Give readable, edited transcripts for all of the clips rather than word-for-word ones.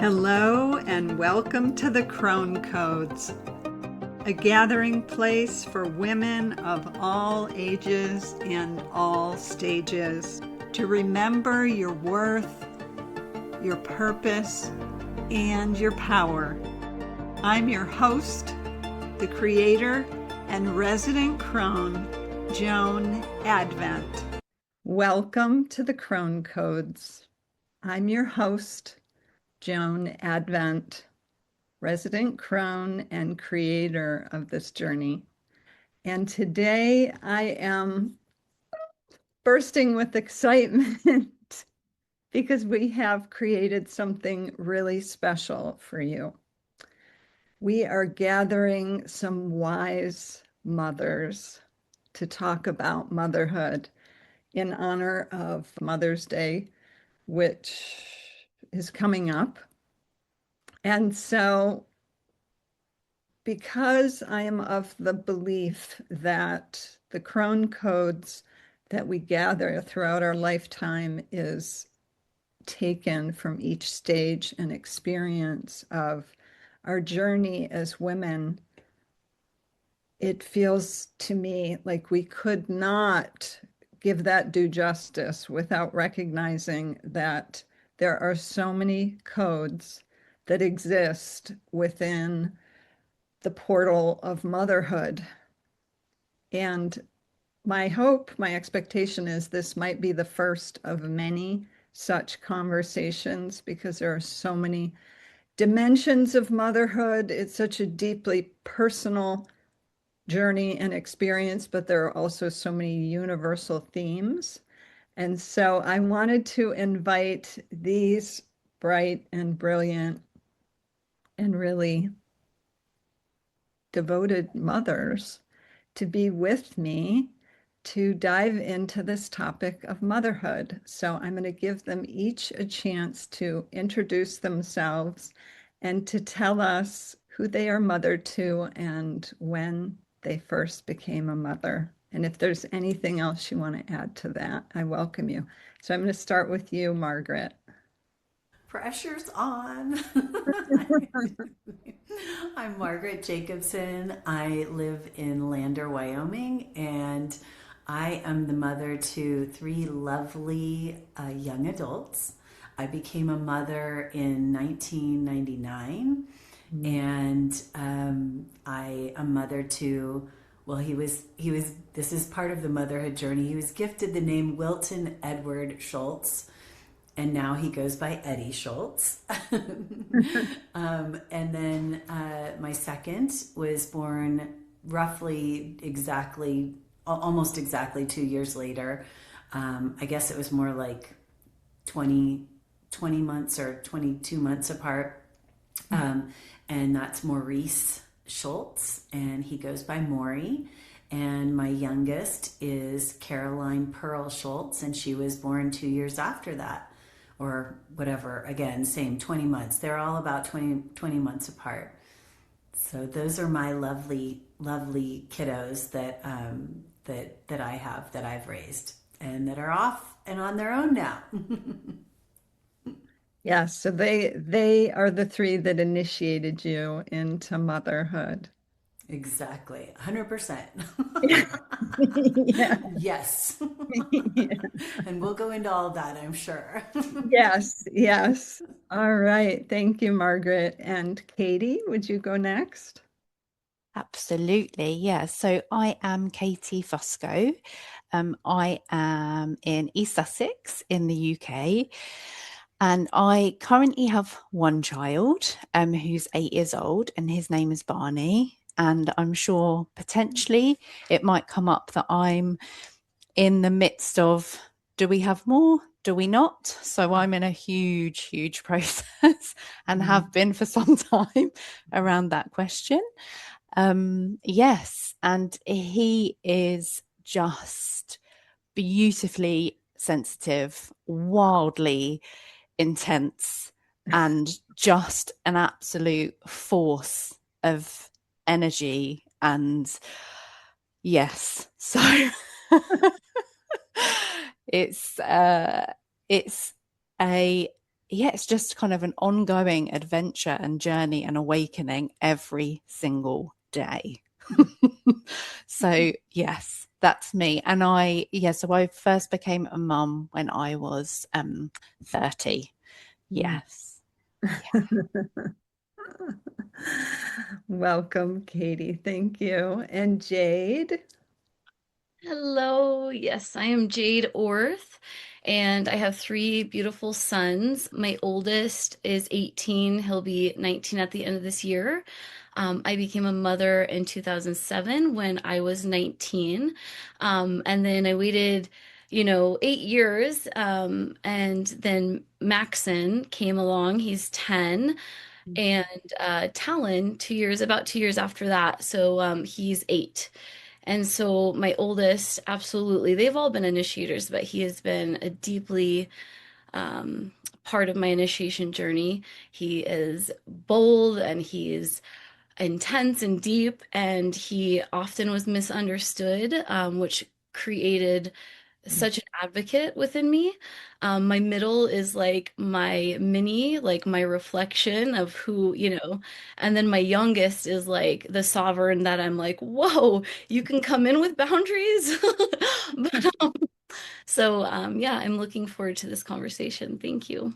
Hello and welcome to the Crone Codes, a gathering place for women of all ages and all stages to remember your worth, your purpose, and your power. I'm your host, the creator and resident crone, Joan Advent. Welcome to the Crone Codes. I'm your host, Joan Advent, resident crone and creator of this journey. And today I am bursting with excitement because we have created something really special for you. We are gathering some wise mothers to talk about motherhood in honor of Mother's Day, which is coming up. And so, because I am of the belief that the Crone codes that we gather throughout our lifetime is taken from each stage and experience of our journey as women, it feels to me like we could not give that due justice without recognizing that there are so many codes that exist within the portal of motherhood. And my hope, my expectation is this might be the first of many such conversations because there are so many dimensions of motherhood. It's such a deeply personal journey and experience, but there are also so many universal themes. And so I wanted to invite these bright and brilliant and really devoted mothers to be with me to dive into this topic of motherhood. So I'm going to give them each a chance to introduce themselves and to tell us who they are mother to and when they first became a mother. And if there's anything else you want to add to that, I welcome you. So I'm going to start with you, Margaret. Pressure's on. I'm Margaret Jacobson. I live in Lander, Wyoming, and I am the mother to three lovely young adults. I became a mother in 1999, and I am mother to, well, this is part of the motherhood journey. He was gifted the name Wilton Edward Schultz, and now he goes by Eddie Schultz. And then my second was born almost exactly 2 years later. I guess it was more like 20 months or 22 months apart. And that's Maurice Schultz, and he goes by Maury. And my youngest is Caroline Pearl Schultz, and she was born 2 years after that, or whatever. Again, same 20 months. They're all about 20 months apart. So those are my lovely, lovely kiddos that I have, that I've raised, and that are off and on their own now. Yes, so they are the three that initiated you into motherhood. Exactly, 100%. Yeah. Yes. Yeah. And we'll go into all of that, I'm sure. Yes, yes. All right. Thank you, Margaret. And Katie, would you go next? Absolutely, yeah. So I am Katie Fusco. I am in East Sussex in the UK, and I currently have one child who's 8 years old, and his name is Barney. And I'm sure potentially it might come up that I'm in the midst of, do we have more? Do we not? So I'm in a huge, huge process and have been for some time around that question. Yes, and he is just beautifully sensitive, wildly intense, and just an absolute force of energy. And yes, so it's it's a yeah, it's just kind of an ongoing adventure and journey and awakening every single day. So yes, that's me. And so I first became a mum when I was 30. Yes. Yeah. Welcome, Katie. Thank you. And Jade? Hello, yes, I am Jade Orth, and I have three beautiful sons. My oldest is 18, he'll be 19 at the end of this year. I became a mother in 2007 when I was 19. And then I waited, 8 years. And then Maxon came along, he's 10. And Talon, about 2 years after that. So he's 8. And so my oldest, absolutely, they've all been initiators, but he has been a deeply part of my initiation journey. He is bold and he's intense and deep, and he often was misunderstood, which created such an advocate within me. My middle is like my mini, like my reflection of who, and then my youngest is like the sovereign that I'm like, whoa, you can come in with boundaries. Yeah, I'm looking forward to this conversation. Thank you.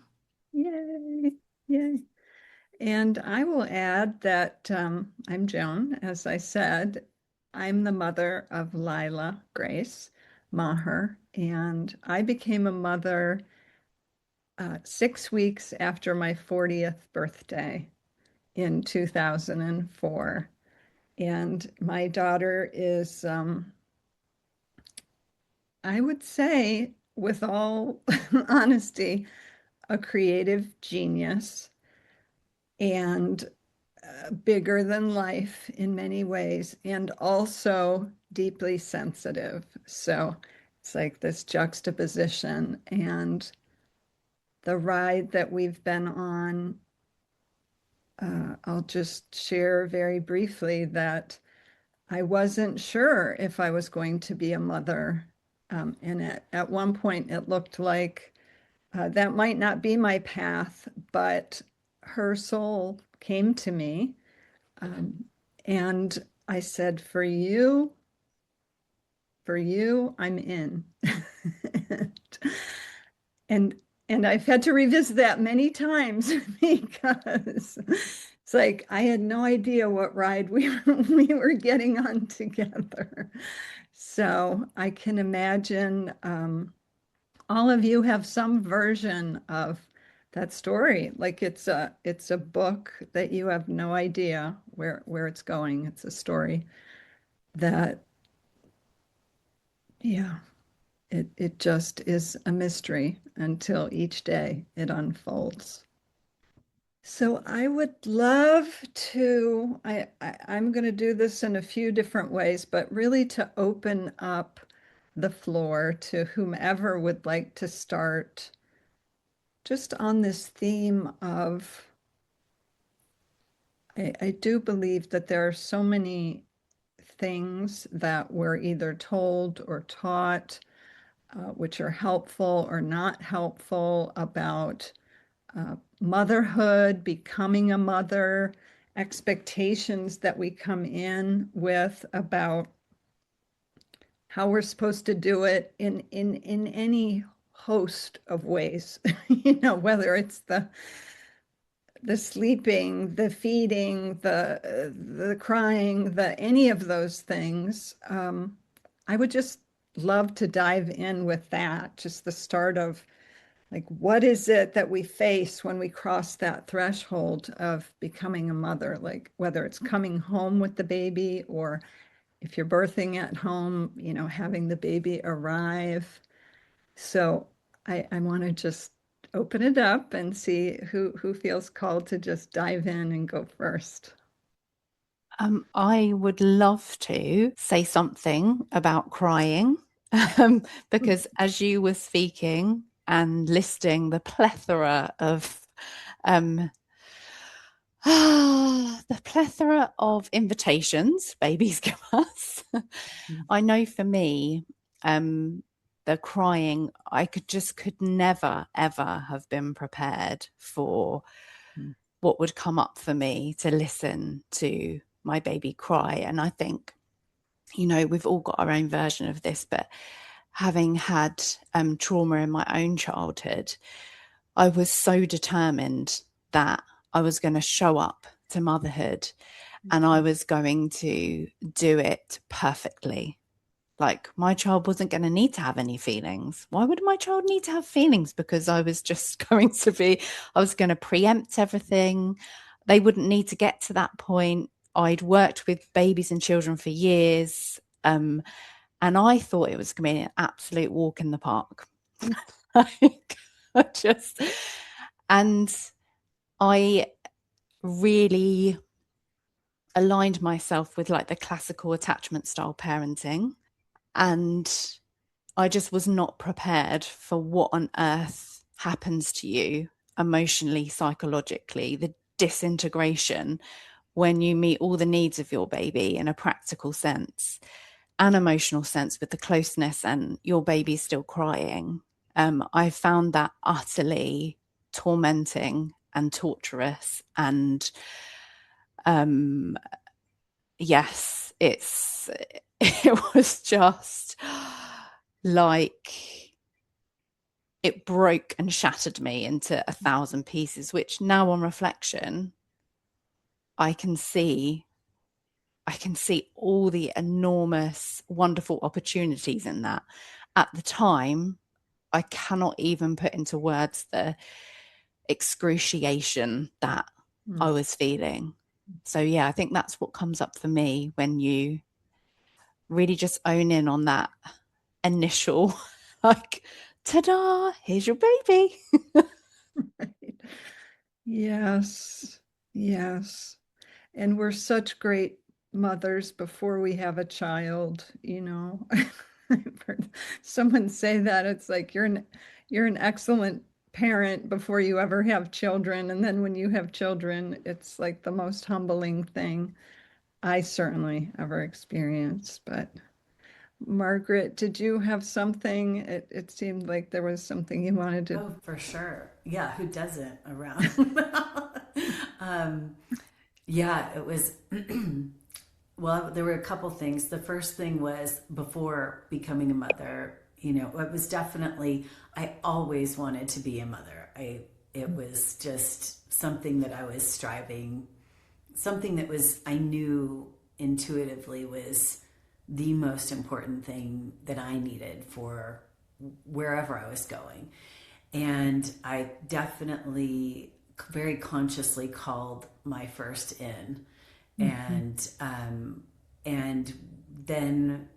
Yay. Yay. And I will add that I'm Joan, as I said. I'm the mother of Lila Grace Maher, and I became a mother 6 weeks after my 40th birthday in 2004. And my daughter is, I would say, with all honesty, a creative genius and bigger than life in many ways, and also deeply sensitive. So it's like this juxtaposition. And the ride that we've been on, I'll just share very briefly that I wasn't sure if I was going to be a mother. And at one point, it looked like that might not be my path, but her soul came to me. And I said, for you, I'm in. and and I've had to revisit that many times because it's like I had no idea what ride we were getting on together. So I can imagine all of you have some version of that story. Like it's a book that you have no idea where it's going. It's a story that, yeah, it just is a mystery until each day it unfolds. So I would love to, I'm going to do this in a few different ways, but really to open up the floor to whomever would like to start just on this theme of, I do believe that there are so many things that we're either told or taught, which are helpful or not helpful about motherhood, becoming a mother, expectations that we come in with about how we're supposed to do it in any host of ways, whether it's the sleeping, the feeding, the crying, the any of those things. I would just love to dive in with that, just the start of like, what is it that we face when we cross that threshold of becoming a mother? Like, whether it's coming home with the baby or if you're birthing at home, having the baby arrive. So I want to just open it up and see who feels called to just dive in and go first. I would love to say something about crying, because as you were speaking and listing the plethora of invitations babies give us, I know for me, the crying, I could never, ever have been prepared for what would come up for me to listen to my baby cry. And I think, you know, we've all got our own version of this, but having had trauma in my own childhood, I was so determined that I was going to show up to motherhood and I was going to do it perfectly. Like, my child wasn't going to need to have any feelings. Why would my child need to have feelings? Because I was just I was going to preempt everything. They wouldn't need to get to that point. I'd worked with babies and children for years. And I thought it was going to be an absolute walk in the park. Like, and I really aligned myself with like the classical attachment style parenting. And I just was not prepared for what on earth happens to you emotionally, psychologically, the disintegration when you meet all the needs of your baby in a practical sense, an emotional sense with the closeness, and your baby's still crying. I found that utterly tormenting and torturous. And yes, it was just like it broke and shattered me into 1,000 pieces, which now on reflection, I can see all the enormous, wonderful opportunities in that. At the time, I cannot even put into words the excruciation that I was feeling. So yeah, I think that's what comes up for me when you really just own in on that initial, like, ta-da, here's your baby. Right. Yes, yes. And we're such great mothers before we have a child, you know. I've heard someone say that it's like you're an excellent parent before you ever have children, and then when you have children, it's like the most humbling thing I certainly ever experienced. But Margaret, did you have something? It seemed like there was something you wanted to. Oh, for sure. Yeah, who doesn't around? um, yeah, it was. Well, there were a couple things. The first thing was before becoming a mother, you know, it was definitely, I always wanted to be a mother. It was just something that I was striving, something that was, I knew intuitively was the most important thing that I needed for wherever I was going. And I definitely very consciously called my first in. And then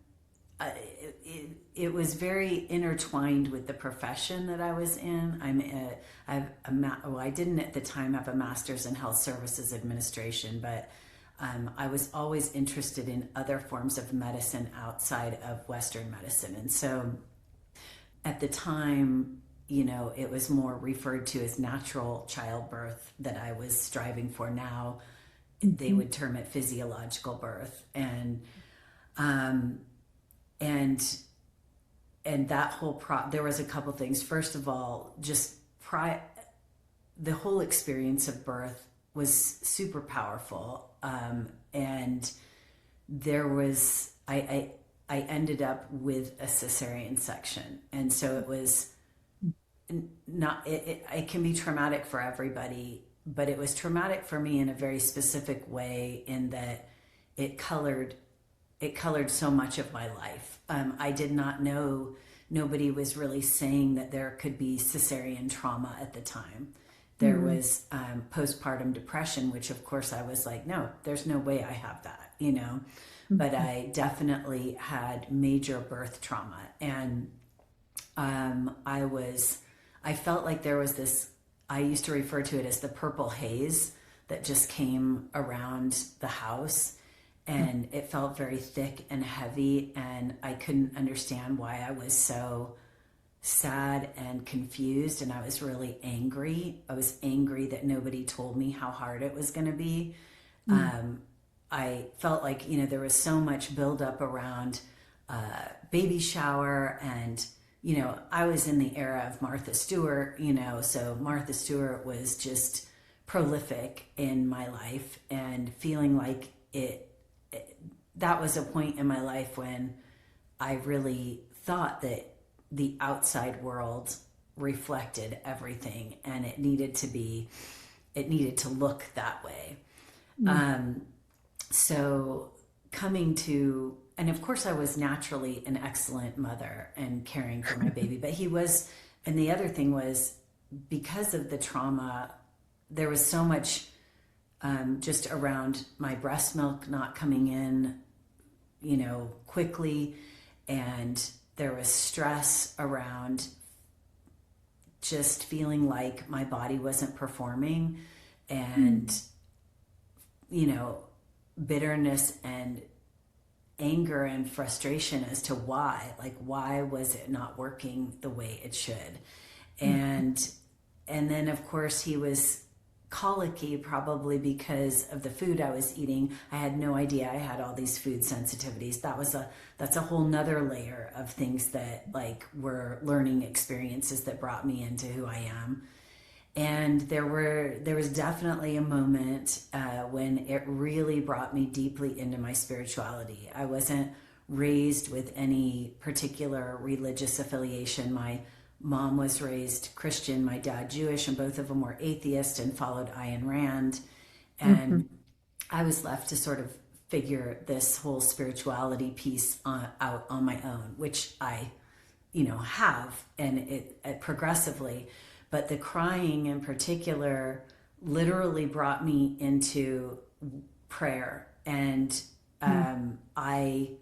it was very intertwined with the profession that I was in. I didn't at the time have a master's in health services administration, but I was always interested in other forms of medicine outside of Western medicine. And so at the time, you know, it was more referred to as natural childbirth that I was striving for. Now they would term it physiological birth. And that whole there was a couple things. First of all, just the whole experience of birth was super powerful. And there was, I ended up with a cesarean section. And so it was not, it can be traumatic for everybody, but it was traumatic for me in a very specific way, in that it colored so much of my life. I did not know, nobody was really saying that there could be cesarean trauma at the time. There was postpartum depression, which of course I was like, no, there's no way I have that, you know. But I definitely had major birth trauma. And I felt like there was this, I used to refer to it as the purple haze that just came around the house. And it felt very thick and heavy, and I couldn't understand why I was so sad and confused, and I was really angry. I was angry that nobody told me how hard it was going to be. I felt like, you know, there was so much buildup around baby shower and I was in the era of Martha Stewart, so Martha Stewart was just prolific in my life, and feeling like that was a point in my life when I really thought that the outside world reflected everything, and it needed to look that way. Mm. So coming to, and of course I was naturally an excellent mother and caring for my baby, but he was, and the other thing was, because of the trauma, there was so much just around my breast milk not coming in, quickly. And there was stress around just feeling like my body wasn't performing, and, bitterness and anger and frustration as to why, like, why was it not working the way it should? And then of course he was colicky, probably because of the food I was eating. I had no idea I had all these food sensitivities. That's a whole nother layer of things that, like, were learning experiences that brought me into who I am. And there was definitely a moment when it really brought me deeply into my spirituality. I wasn't raised with any particular religious affiliation. My mom was raised Christian, my dad Jewish, and both of them were atheist and followed Ayn Rand. Mhm. And I was left to sort of figure this whole spirituality piece out on my own, which I, have, and it progressively. But the crying in particular literally brought me into prayer. And I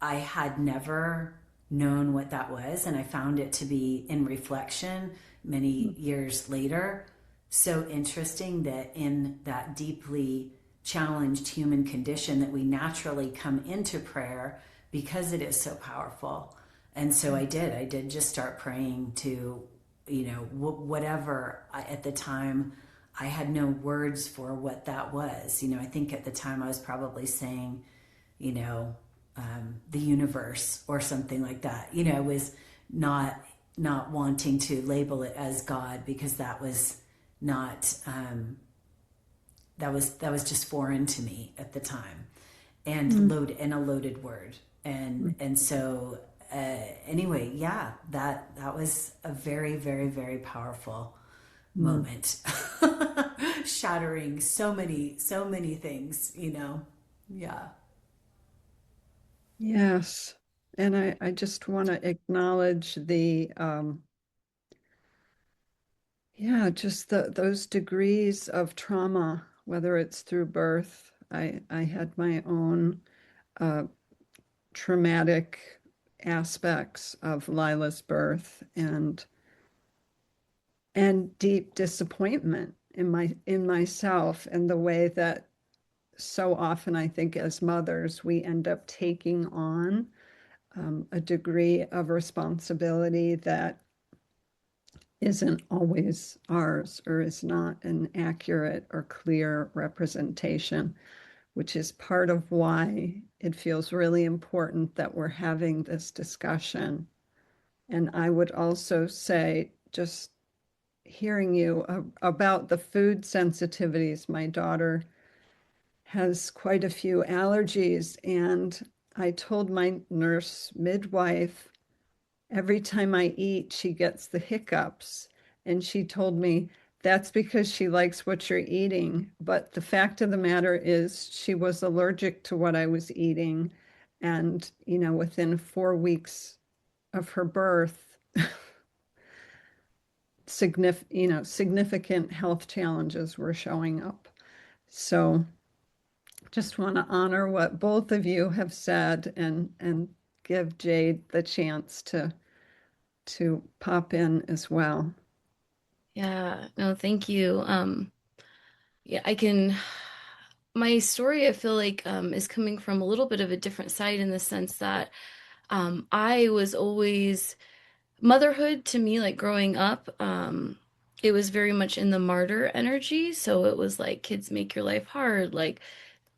had never known what that was, and I found it to be, in reflection many years later, so interesting that in that deeply challenged human condition that we naturally come into prayer because it is so powerful. And so I did just start praying to, whatever. At the time I had no words for what that was. I think at the time I was probably saying, the universe or something like that. I was not wanting to label it as God, because that was not that was just foreign to me at the time, and a loaded word. And so anyway, yeah, that was a very, very, very powerful moment, shattering so many things. Yeah. Yes. And I just want to acknowledge just those degrees of trauma, whether it's through birth. I had my own uh, traumatic aspects of Lila's birth, and deep disappointment in myself, and the way that so often I think as mothers we end up taking on a degree of responsibility that isn't always ours, or is not an accurate or clear representation, which is part of why it feels really important that we're having this discussion. And I would also say, just hearing you about the food sensitivities, my daughter has quite a few allergies, and I told my nurse midwife, every time I eat, she gets the hiccups. And she told me that's because she likes what you're eating. But the fact of the matter is, she was allergic to what I was eating. And, within 4 weeks of her birth, significant health challenges were showing up. So just want to honor what both of you have said, and give Jade the chance to pop in as well. Yeah, no, thank you. Yeah, I can. My story, I feel like, is coming from a little bit of a different side, in the sense that I was always, motherhood to me, like growing up, it was very much in the martyr energy. So it was like, kids make your life hard, like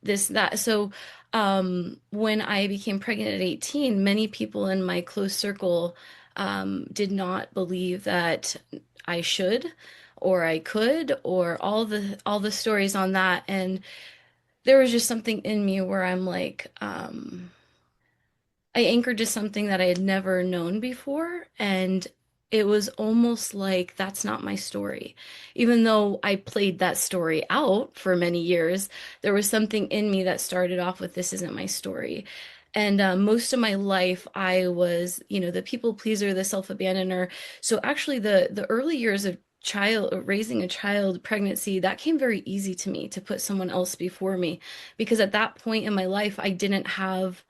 this, that. So when I became pregnant at 18, many people in my close circle did not believe that I should or I could, or all the stories on that. And there was just something in me where I'm like, I anchored to something that I had never known before. And it was almost like that's not my story. Even though I played that story out for many years, there was something in me that started off with this isn't my story. And most of my life, I was, the people pleaser, the self-abandoner. So actually, the early years of raising a child, pregnancy, that came very easy to me to put someone else before me, because at that point in my life, I didn't have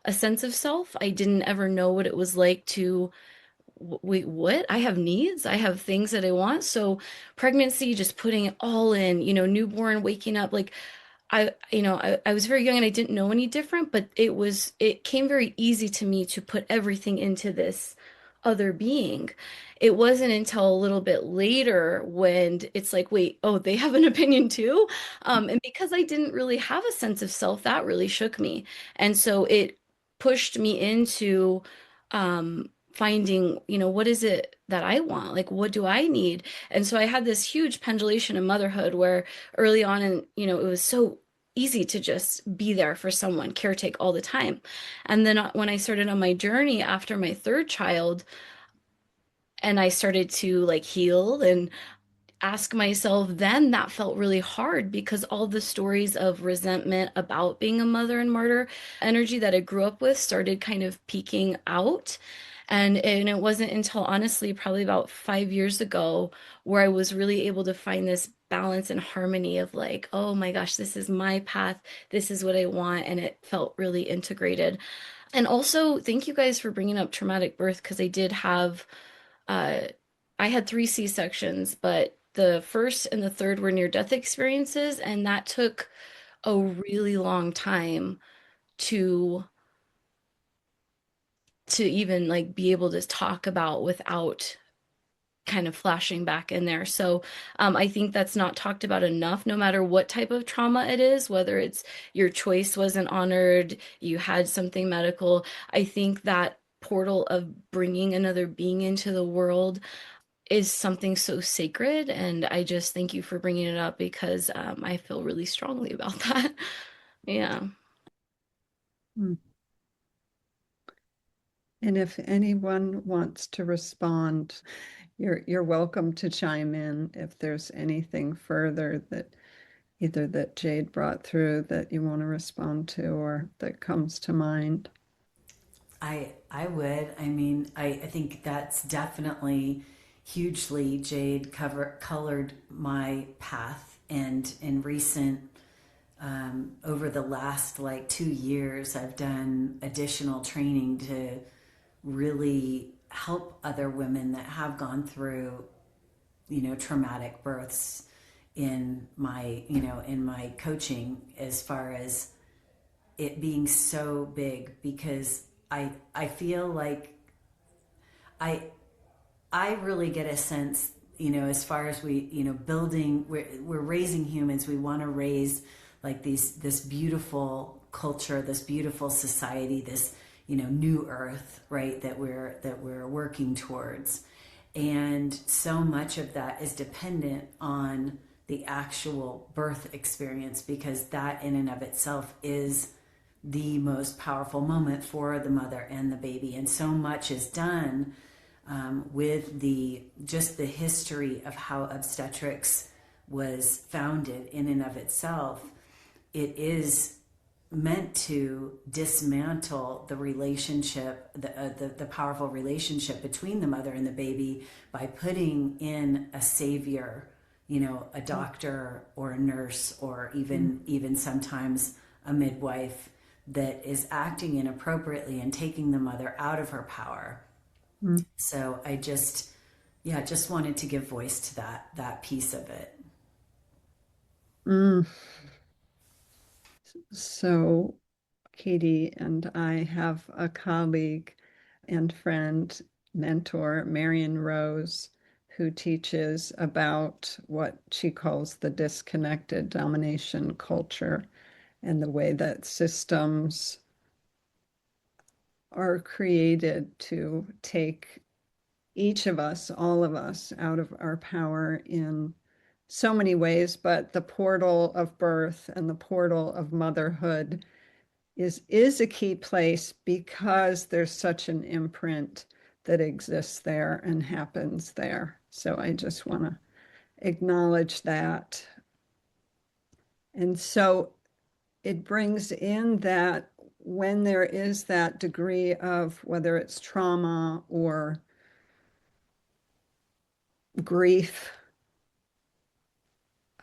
a sense of self. I didn't ever know what it was like to wait, what? I have needs. I have things that I want. So pregnancy, just putting it all in, newborn, waking up, like I was very young and I didn't know any different, but it came very easy to me to put everything into this other being. It wasn't until a little bit later when it's like, wait, oh, they have an opinion too. And because I didn't really have a sense of self, that really shook me. And so it pushed me into finding, what is it that I want? Like, what do I need? And so I had this huge pendulation in motherhood where early on, and it was so easy to just be there for someone, caretake all the time. And then when I started on my journey after my third child, and I started to like heal and ask myself, then that felt really hard because all the stories of resentment about being a mother and martyr energy that I grew up with started kind of peeking out. And it wasn't until honestly probably about 5 years ago where I was really able to find this balance and harmony of like, oh my gosh, this is my path, this is what I want, and it felt really integrated. And also, thank you guys for bringing up traumatic birth, because uh, I had three C-sections, but the first and the third were near-death experiences, and that took a really long time to even like be able to talk about without kind of flashing back in there. So I think that's not talked about enough, no matter what type of trauma it is, whether it's your choice wasn't honored, you had something medical. I think that portal of bringing another being into the world is something so sacred. And I just thank you for bringing it up because I feel really strongly about that. Yeah. Mm. And if anyone wants to respond, you're welcome to chime in if there's anything further that either that Jade brought through that you want to respond to or that comes to mind. I would. I mean, I think that's definitely hugely colored my path. And in recent, over the last like 2 years, I've done additional training to really help other women that have gone through, traumatic births in my coaching, as far as it being so big, because I feel like I I really get a sense, as far as we, building, we're raising humans. We want to raise like this beautiful culture, this beautiful society, this, new earth, right? That we're working towards. And so much of that is dependent on the actual birth experience, because that in and of itself is the most powerful moment for the mother and the baby. And so much is done with just the history of how obstetrics was founded in and of itself. It is meant to dismantle the relationship, the powerful relationship between the mother and the baby, by putting in a savior, a doctor or a nurse, or even sometimes a midwife, that is acting inappropriately and taking the mother out of her power. Mm. So I just wanted to give voice to that piece of it. Mm. So Katie and I have a colleague and friend, mentor, Marion Rose, who teaches about what she calls the disconnected domination culture and the way that systems are created to take each of us, all of us, out of our power in so many ways, but the portal of birth and the portal of motherhood is a key place because there's such an imprint that exists there and happens there. So I just want to acknowledge that. And so it brings in that when there is that degree of whether it's trauma or grief,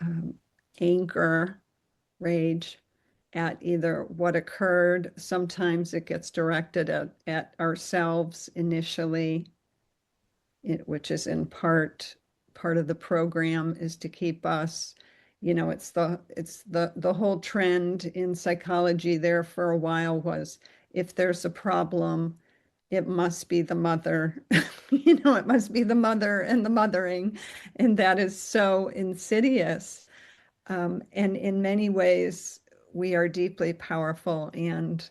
um, anger, rage at either what occurred, sometimes it gets directed at ourselves initially, which is in part of the program is to keep us, it's the whole trend in psychology there for a while was if there's a problem, it must be the mother. It must be the mother and the mothering, and that is so insidious. And in many ways we are deeply powerful, and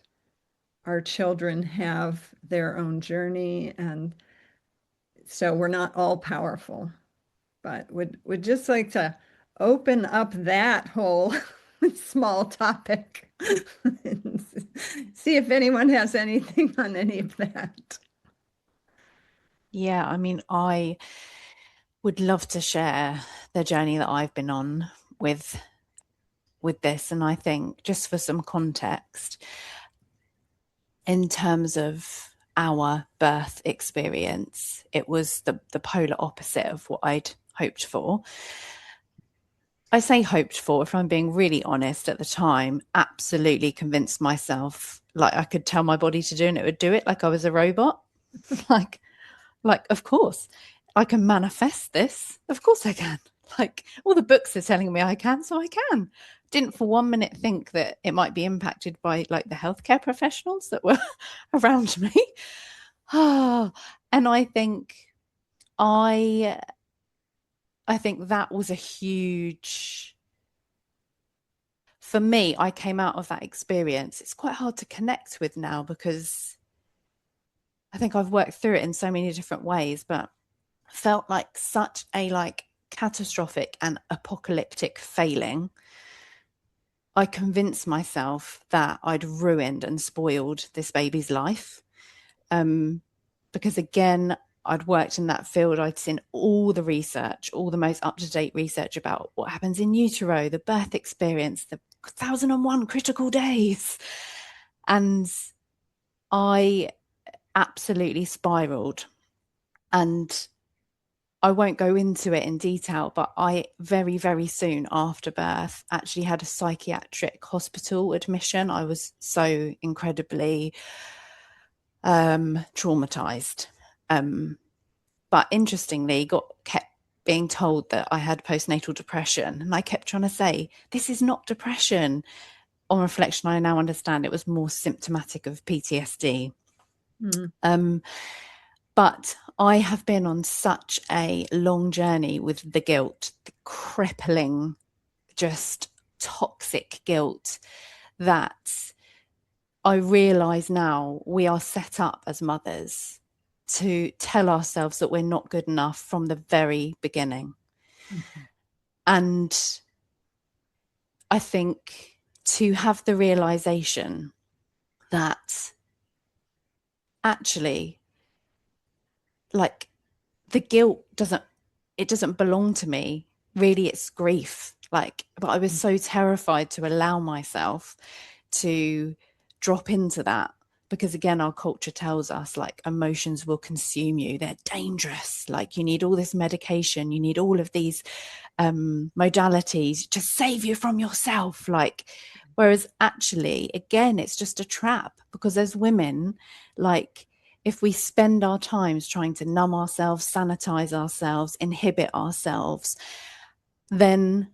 our children have their own journey, and so we're not all powerful, but would just like to open up that whole small topic and see if anyone has anything on any of that. Yeah, I mean, I would love to share the journey that I've been on with this. And I think just for some context, in terms of our birth experience, it was the polar opposite of what I'd hoped for. I say hoped for, if I'm being really honest, at the time, absolutely convinced myself like I could tell my body to do and it would do it, like I was a robot. like of course I can manifest this. Of course I can. Like all the books are telling me I can, so I can. Didn't for 1 minute think that it might be impacted by like the healthcare professionals that were around me. And I think that was a huge, for me, I came out of that experience. It's quite hard to connect with now because I think I've worked through it in so many different ways, but felt like such a catastrophic and apocalyptic failing. I convinced myself that I'd ruined and spoiled this baby's life. Because again, I'd worked in that field. I'd seen all the research, all the most up-to-date research about what happens in utero, the birth experience, the 1001 critical days. And I absolutely spiraled. And I won't go into it in detail, but I very, very soon after birth actually had a psychiatric hospital admission. I was so incredibly traumatized. But interestingly, kept being told that I had postnatal depression. And I kept trying to say, this is not depression. On reflection, I now understand it was more symptomatic of PTSD. But I have been on such a long journey with the guilt, the crippling, just toxic guilt, that I realize now we are set up as mothers to tell ourselves that we're not good enough from the very beginning. Mm-hmm. And I think to have the realization that actually, like, the guilt doesn't belong to me. Really, it's grief. But I was so terrified to allow myself to drop into that, because again, our culture tells us like emotions will consume you. They're dangerous. Like you need all this medication. You need all of these modalities to save you from yourself. Whereas actually, again, it's just a trap, because as women, if we spend our times trying to numb ourselves, sanitize ourselves, inhibit ourselves, then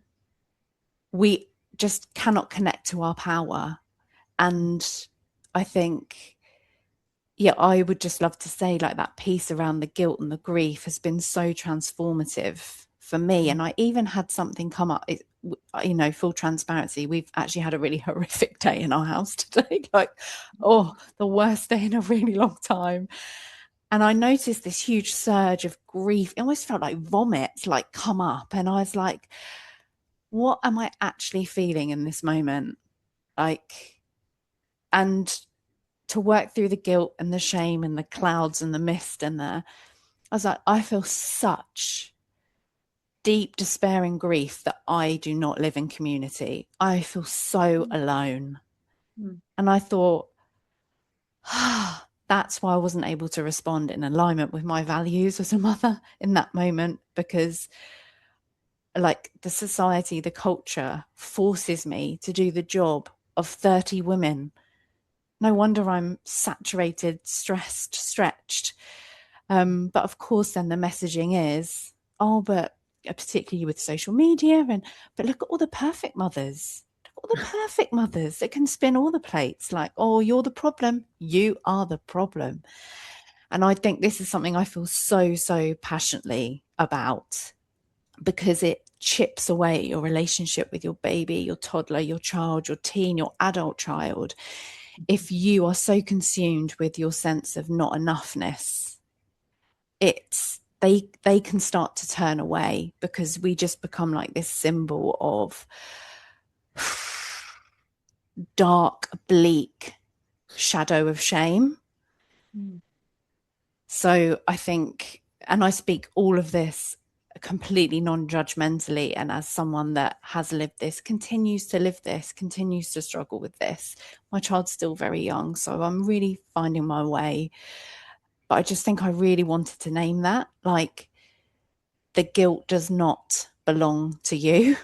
we just cannot connect to our power. And I think, I would just love to say that piece around the guilt and the grief has been so transformative for me. And I even had something come up, full transparency. We've actually had a really horrific day in our house today, the worst day in a really long time. And I noticed this huge surge of grief. It almost felt like vomit, like come up. And I was like, what am I actually feeling in this moment? Like, and to work through the guilt and the shame and the clouds and the mist and I was like, I feel such deep despair and grief that I do not live in community. I feel so alone. And I thought, that's why I wasn't able to respond in alignment with my values as a mother in that moment, because like the society, the culture forces me to do the job of 30 women. No wonder I'm saturated, stressed, stretched. But of course, then the messaging is, oh, but particularly with social media, but look at all the perfect mothers. Look at all the perfect mothers that can spin all the plates. Like, oh, you're the problem. You are the problem. And I think this is something I feel so, so passionately about, because it chips away your relationship with your baby, your toddler, your child, your teen, your adult child. If you are so consumed with your sense of not enoughness, they can start to turn away, because we just become like this symbol of dark, bleak shadow of shame. So I think, and I speak all of this completely non-judgmentally, and as someone that has lived this, continues to live this, continues to struggle with this. My child's still very young, so I'm really finding my way. But I just think I really wanted to name that. Like, the guilt does not belong to you.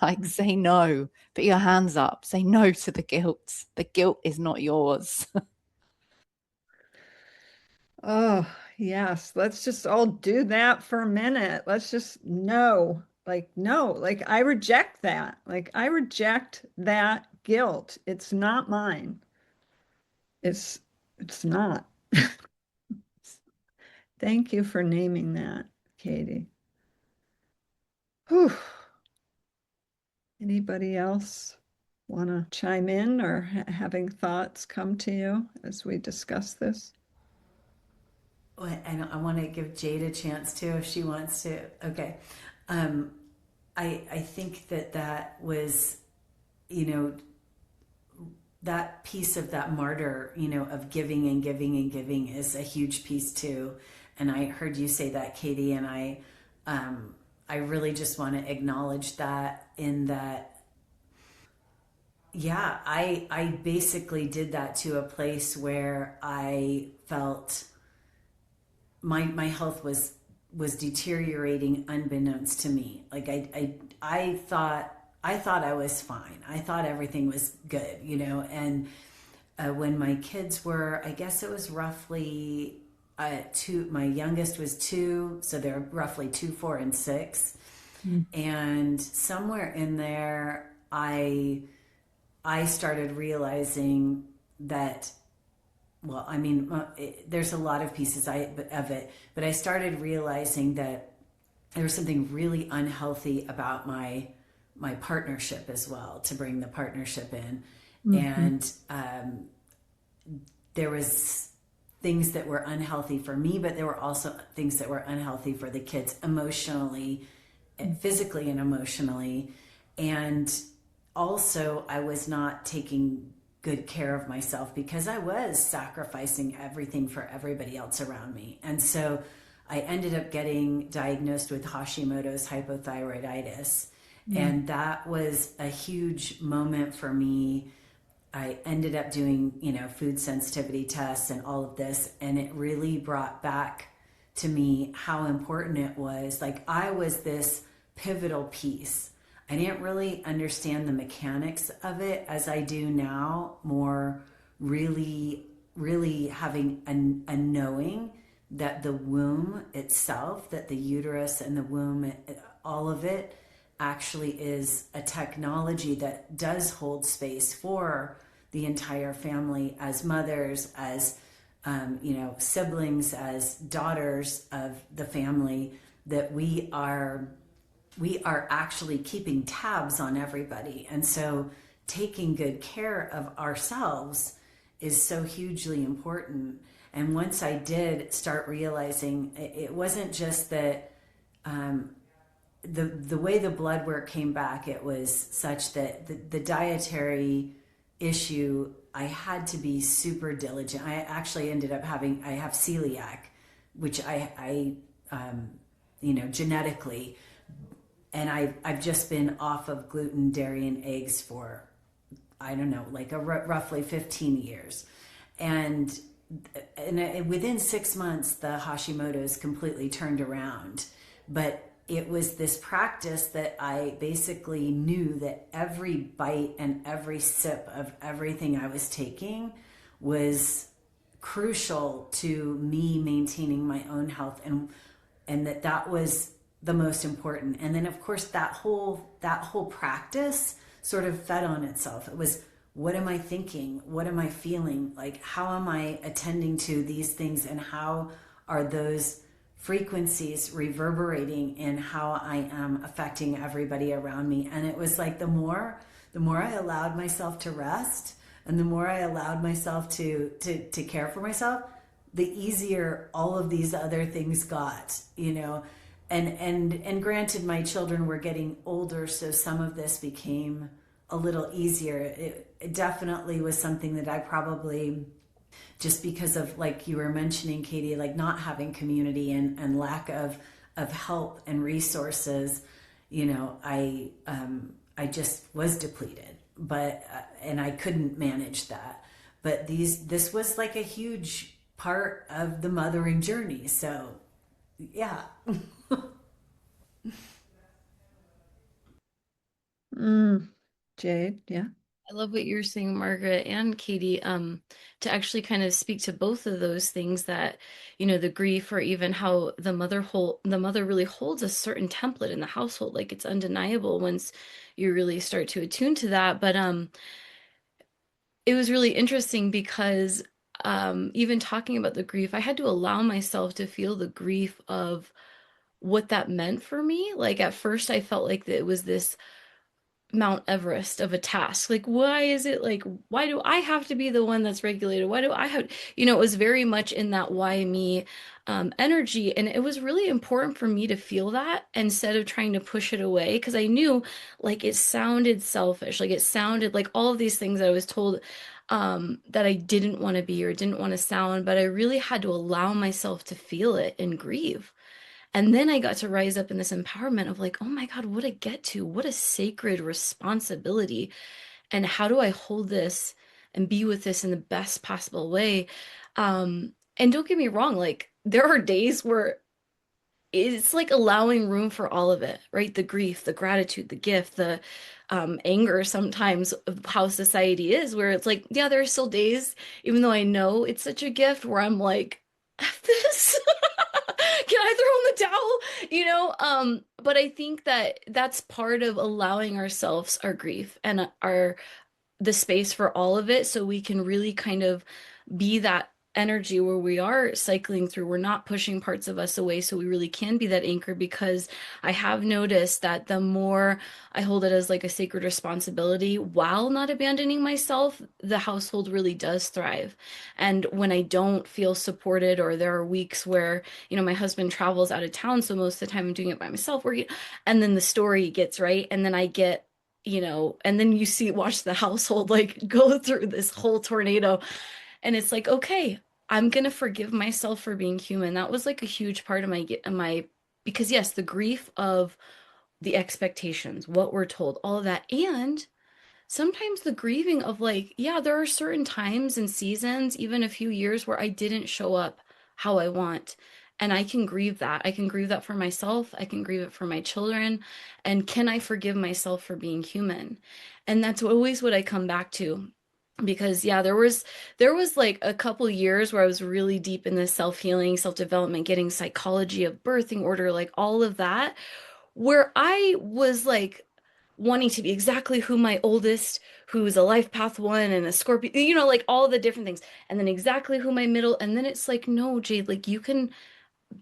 Like, say no, put your hands up, say no to the guilt. The guilt is not yours. Oh, yes. Let's just all do that for a minute. Let's just no. Like, no. Like, I reject that. Like, I reject that guilt. It's not mine. It's not. Thank you for naming that, Katie. Whew. Anybody else want to chime in, or having thoughts come to you as we discuss this? And I want to give Jade a chance too if she wants to. Okay. Um, I think that was, you know, that piece of that martyr, you know, of giving and giving and giving is a huge piece too. And I heard you say that, Katie, and I really just want to acknowledge that, in that, yeah, I basically did that to a place where I felt my health was deteriorating unbeknownst to me. Like I thought I was fine. I thought everything was good, you know. And when my kids were, I guess it was roughly two. My youngest was 2, so they're roughly 2, 4, and 6. And somewhere in there, I started realizing that, well, I mean, there's a lot of pieces of it, but I started realizing that there was something really unhealthy about my partnership as well, to bring the partnership in. And there was things that were unhealthy for me, but there were also things that were unhealthy for the kids, emotionally, and physically and emotionally. And also, I was not taking good care of myself, because I was sacrificing everything for everybody else around me. And so I ended up getting diagnosed with Hashimoto's hypothyroiditis. And that was a huge moment for me. I ended up doing, you know, food sensitivity tests and all of this. And it really brought back to me how important it was. Like, I was this pivotal piece. I didn't really understand the mechanics of it as I do now, more really, really having a knowing that the womb itself, that the uterus and the womb, all of it actually is a technology that does hold space for the entire family, as mothers, as you know, siblings, as daughters of the family, that we are actually keeping tabs on everybody. And so taking good care of ourselves is so hugely important. And once I did start realizing, it wasn't just that the way the blood work came back, it was such that the dietary issue, I had to be super diligent. I actually ended up I have celiac, which genetically, and I've just been off of gluten, dairy, and eggs for, I don't know, like roughly 15 years. And within 6 months, the Hashimoto's completely turned around. But it was this practice that I basically knew that every bite and every sip of everything I was taking was crucial to me maintaining my own health, and that was the most important. And then of course that whole practice sort of fed on itself. It was, what am I thinking? What am I feeling? Like, how am I attending to these things, and how are those frequencies reverberating in how I am affecting everybody around me? And it was like the more I allowed myself to rest, and the more I allowed myself to care for myself, the easier all of these other things got, you know. And granted, my children were getting older, so some of this became a little easier. It definitely was something that I probably, just because of, like you were mentioning, Katie, like not having community and lack of help and resources, you know, I just was depleted, but and I couldn't manage that. But this was like a huge part of the mothering journey. So yeah. Mm, Jade, yeah. I love what you're saying, Margaret and Katie, to actually kind of speak to both of those things, that, the grief, or even how the mother really holds a certain template in the household. Like, it's undeniable once you really start to attune to that. But it was really interesting because even talking about the grief, I had to allow myself to feel the grief of what that meant for me. Like, at first I felt like that it was this Mount Everest of a task. Like, why is it like, why do I have to be the one that's regulated? Why do I have, it was very much in that why me energy. And it was really important for me to feel that instead of trying to push it away, because I knew, like, it sounded selfish. Like, it sounded like all of these things I was told that I didn't want to be or didn't want to sound, but I really had to allow myself to feel it and grieve. And then I got to rise up in this empowerment of, like, oh my God, what a get to, what a sacred responsibility. And how do I hold this and be with this in the best possible way? And don't get me wrong, like, there are days where it's like allowing room for all of it, right? The grief, the gratitude, the gift, the anger sometimes of how society is, where it's like, yeah, there are still days, even though I know it's such a gift, where I'm like, F this. Can I throw in the towel? But I think that that's part of allowing ourselves our grief and our the space for all of it, so we can really kind of be that energy where we are cycling through. We're not pushing parts of us away, so we really can be that anchor. Because I have noticed that the more I hold it as like a sacred responsibility while not abandoning myself, the household really does thrive. And when I don't feel supported, or there are weeks where, my husband travels out of town, so most of the time I'm doing it by myself, working, and then the story gets right, and then I get, and then watch the household like go through this whole tornado. And it's like, okay, I'm gonna forgive myself for being human. That was like a huge part of because yes, the grief of the expectations, what we're told, all of that. And sometimes the grieving of, like, yeah, there are certain times and seasons, even a few years, where I didn't show up how I want. And I can grieve that. I can grieve that for myself. I can grieve it for my children. And can I forgive myself for being human? And that's always what I come back to. Because yeah, there was like a couple years where I was really deep in this self-healing, self-development, getting psychology of birthing order, like all of that, where I was like wanting to be exactly who my oldest, who's a life path one and a Scorpio, like all the different things. And then exactly who my middle. And then it's like, no, Jade, like, you can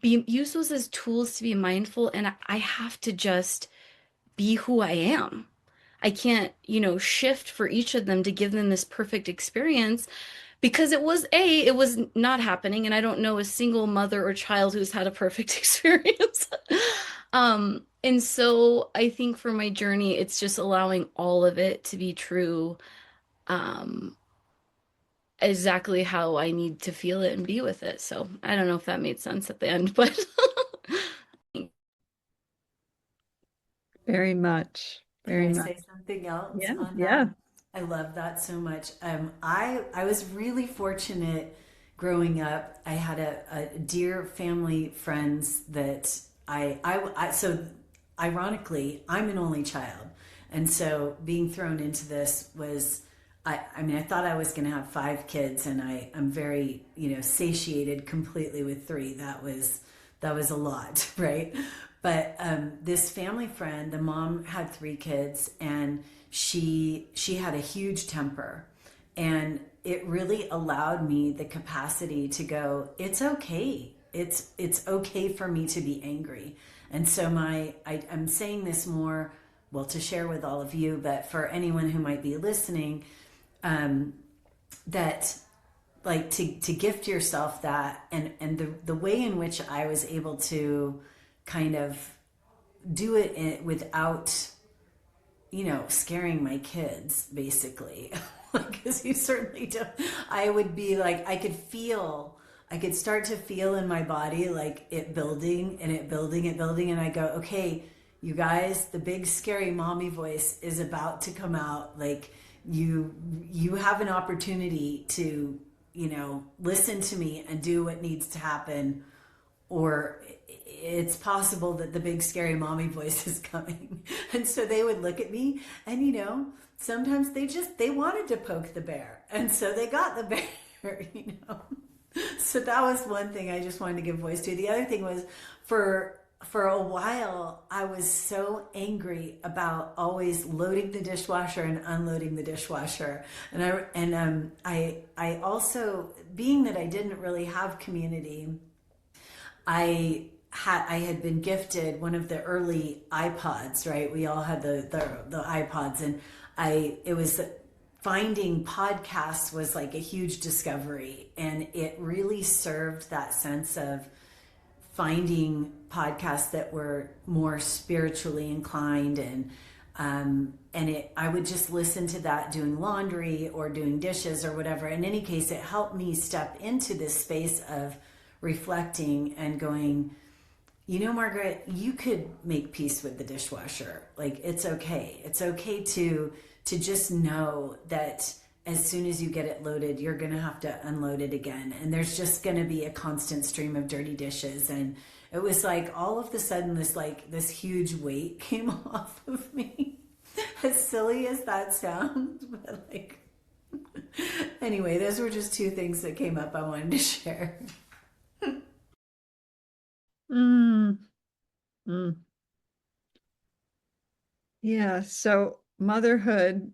use those as tools to be mindful. And I have to just be who I am. I can't, shift for each of them to give them this perfect experience, because it was not happening, and I don't know a single mother or child who's had a perfect experience. And so I think for my journey, it's just allowing all of it to be true, um, exactly how I need to feel it and be with it. So I don't know if that made sense at the end, but Very much. Can Very I much. say something else Yeah. on that? Yeah. I love that so much. I was really fortunate growing up. I had a dear family friends that so ironically, I'm an only child. And so being thrown into this was, I mean, I thought I was going to have 5 kids, and I'm very, satiated completely with 3. That was a lot, right? But this family friend, the mom had 3 kids, and she had a huge temper, and it really allowed me the capacity to go, it's okay. It's okay for me to be angry. And so I'm saying this more, well, to share with all of you, but for anyone who might be listening, that like to gift yourself that, and the way in which I was able to kind of do it without scaring my kids, basically. Because you certainly don't. I would be like, I could start to feel in my body like it building and it building and building, and I go, okay, you guys, the big scary mommy voice is about to come out. Like, you have an opportunity to listen to me and do what needs to happen, or it's possible that the big scary mommy voice is coming. And so they would look at me, and sometimes they wanted to poke the bear, and so they got the bear. So that was one thing I just wanted to give voice to. The other thing was, for a while I was so angry about always loading the dishwasher and unloading the dishwasher, and I also, being that I didn't really have community, I had been gifted one of the early iPods, right? We all had the iPods, and it was, finding podcasts was like a huge discovery, and it really served that sense of finding podcasts that were more spiritually inclined, and I would just listen to that doing laundry or doing dishes or whatever. In any case, it helped me step into this space of reflecting and going, Margaret, you could make peace with the dishwasher. Like, it's okay. It's okay to just know that as soon as you get it loaded, you're going to have to unload it again. And there's just going to be a constant stream of dirty dishes. And it was like, all of a sudden, this huge weight came off of me. As silly as that sounds, but anyway, those were just 2 things that came up I wanted to share. Mm, mm. Yeah. So motherhood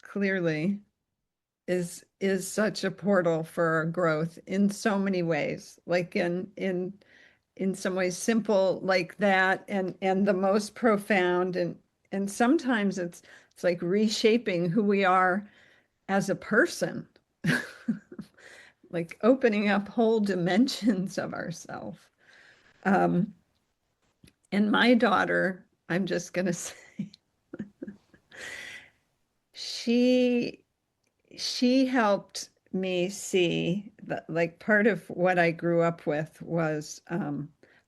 clearly is such a portal for our growth in so many ways, like in some ways simple like that, and the most profound, and sometimes it's like reshaping who we are as a person. Like opening up whole dimensions of ourselves. Um, and my daughter, I'm just gonna say, she she helped me see that, like, part of what I grew up with was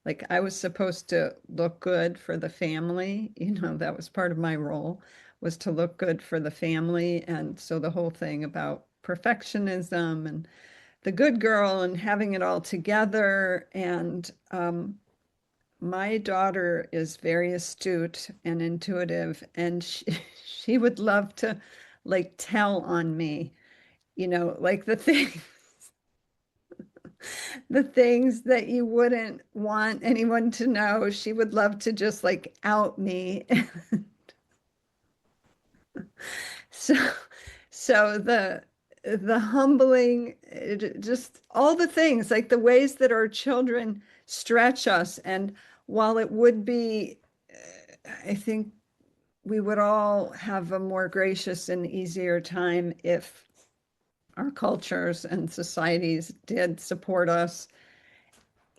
like I was supposed to look good for the family. That was part of my role, was to look good for the family. And so the whole thing about perfectionism and the good girl and having it all together. And my daughter is very astute and intuitive, and she would love to like tell on me, like the things that you wouldn't want anyone to know. She would love to just like out me. So, so the humbling, just all the things, like the ways that our children stretch us. And while it would be, I think we would all have a more gracious and easier time if our cultures and societies did support us.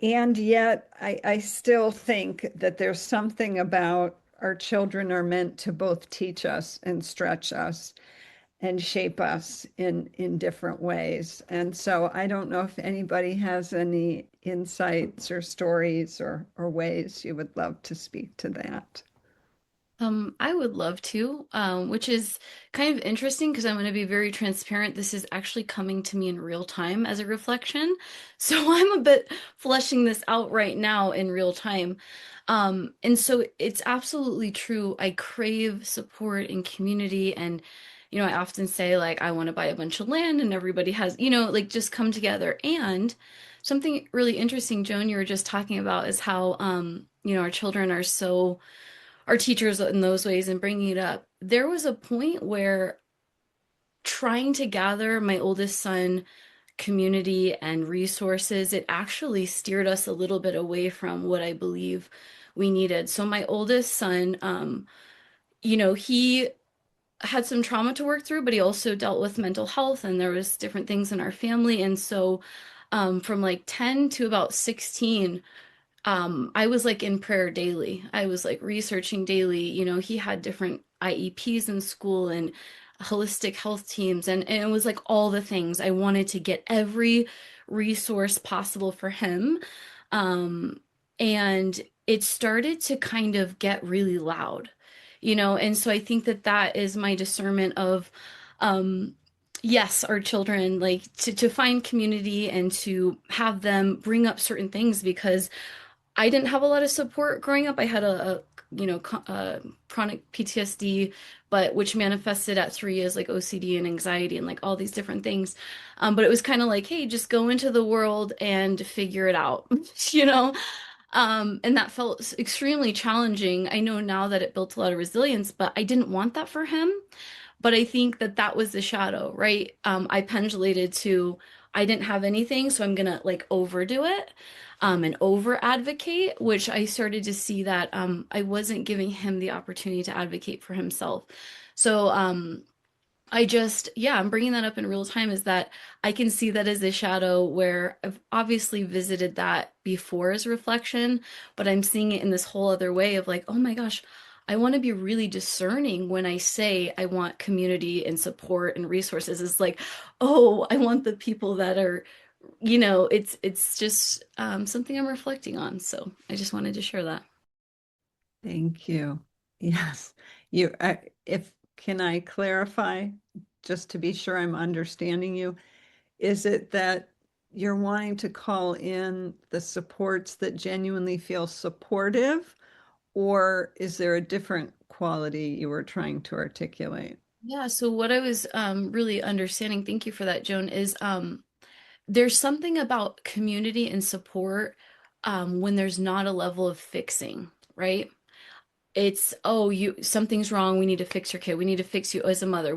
And yet, I still think that there's something about our children are meant to both teach us and stretch us and shape us in different ways. And so I don't know if anybody has any insights or stories or ways you would love to speak to that. I would love to, which is kind of interesting because I'm going to be very transparent. This is actually coming to me in real time as a reflection. So I'm a bit fleshing this out right now in real time. And so it's absolutely true. I crave support and community. And, I often say, like, I want to buy a bunch of land and everybody has, like just come together. And something really interesting, Joan, you were just talking about is how, our children are so our teachers in those ways and bringing it up. There was a point where trying to gather my oldest son community and resources, it actually steered us a little bit away from what I believe we needed. So my oldest son, he had some trauma to work through, but he also dealt with mental health and there was different things in our family. And so from like 10 to about 16, I was like in prayer daily. I was like researching daily. He had different IEPs in school and holistic health teams, and it was like all the things. I wanted to get every resource possible for him. Um, and it started to kind of get really loud, and so I think that that is my discernment of, um, yes, our children, like to find community and to have them bring up certain things because I didn't have a lot of support growing up. I had chronic PTSD, but which manifested at 3 as like OCD and anxiety and like all these different things. But it was kind of like, hey, just go into the world and figure it out, you know? And that felt extremely challenging. I know now that it built a lot of resilience, but I didn't want that for him. But I think that that was the shadow, right? I pendulated to, I didn't have anything, so I'm gonna like overdo it, and over advocate, which I started to see that I wasn't giving him the opportunity to advocate for himself. So I'm bringing that up in real time is that I can see that as a shadow where I've obviously visited that before as reflection, but I'm seeing it in this whole other way of like, oh my gosh, I want to be really discerning when I say I want community and support and resources. It's like, oh, I want the people that are, it's just something I'm reflecting on. So I just wanted to share that. Thank you. Yes. You, if can I clarify, just to be sure I'm understanding you? Is it that you're wanting to call in the supports that genuinely feel supportive, or is there a different quality you were trying to articulate? Yeah, so what I was really understanding, thank you for that, Joan, is there's something about community and support when there's not a level of fixing, right? It's, oh, something's wrong, we need to fix your kid, we need to fix you as a mother,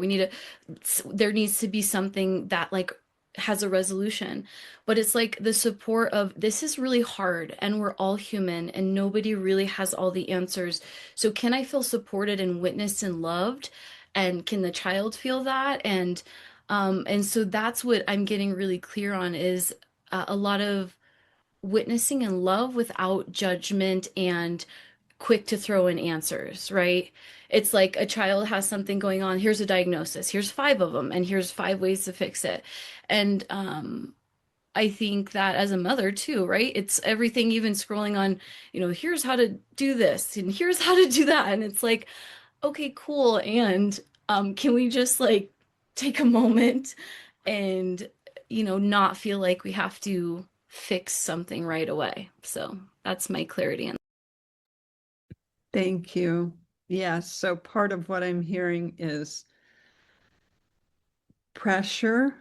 there needs to be something that like has a resolution. But it's like the support of this is really hard and we're all human and nobody really has all the answers. So can I feel supported and witnessed and loved? And can the child feel that? And so that's what I'm getting really clear on is a lot of witnessing and love without judgment and quick to throw in answers, right? It's like a child has something going on. Here's a diagnosis. Here's 5 of them, and here's 5 ways to fix it. And I think that as a mother too, right? It's everything, even scrolling on, here's how to do this and here's how to do that. And it's like, okay, cool. And can we just like take a moment and, not feel like we have to fix something right away? So that's my clarity. Thank you. Yes, so part of what I'm hearing is pressure,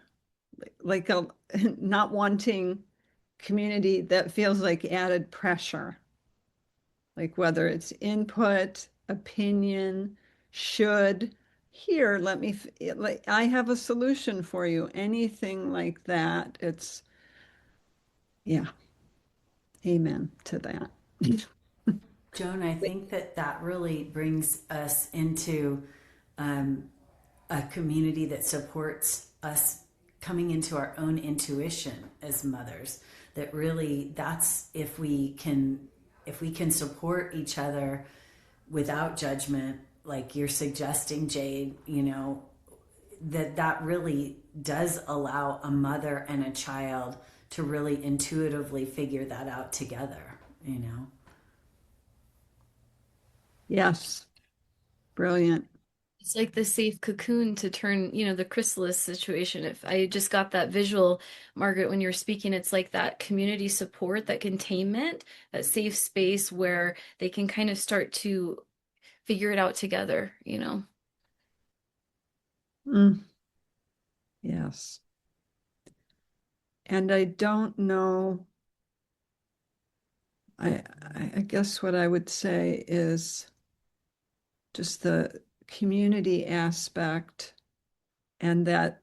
like a not wanting community that feels like added pressure, like whether it's input, opinion, should, here, let me, like, I have a solution for you, anything like that. It's, yeah, amen to that. Joan, I think that that really brings us into um, a community that supports us coming into our own intuition as mothers. That really, that's if we can support each other without judgment, like you're suggesting, Jade, you know, that really does allow a mother and a child to really intuitively figure that out together, you know. Yes, brilliant. It's like the safe cocoon to turn, the chrysalis situation. If I just got that visual, Margaret, when you were speaking, it's like that community support, that containment, that safe space where they can kind of start to figure it out together. Mm, yes. And I don't know, I, I guess what I would say is just the community aspect and that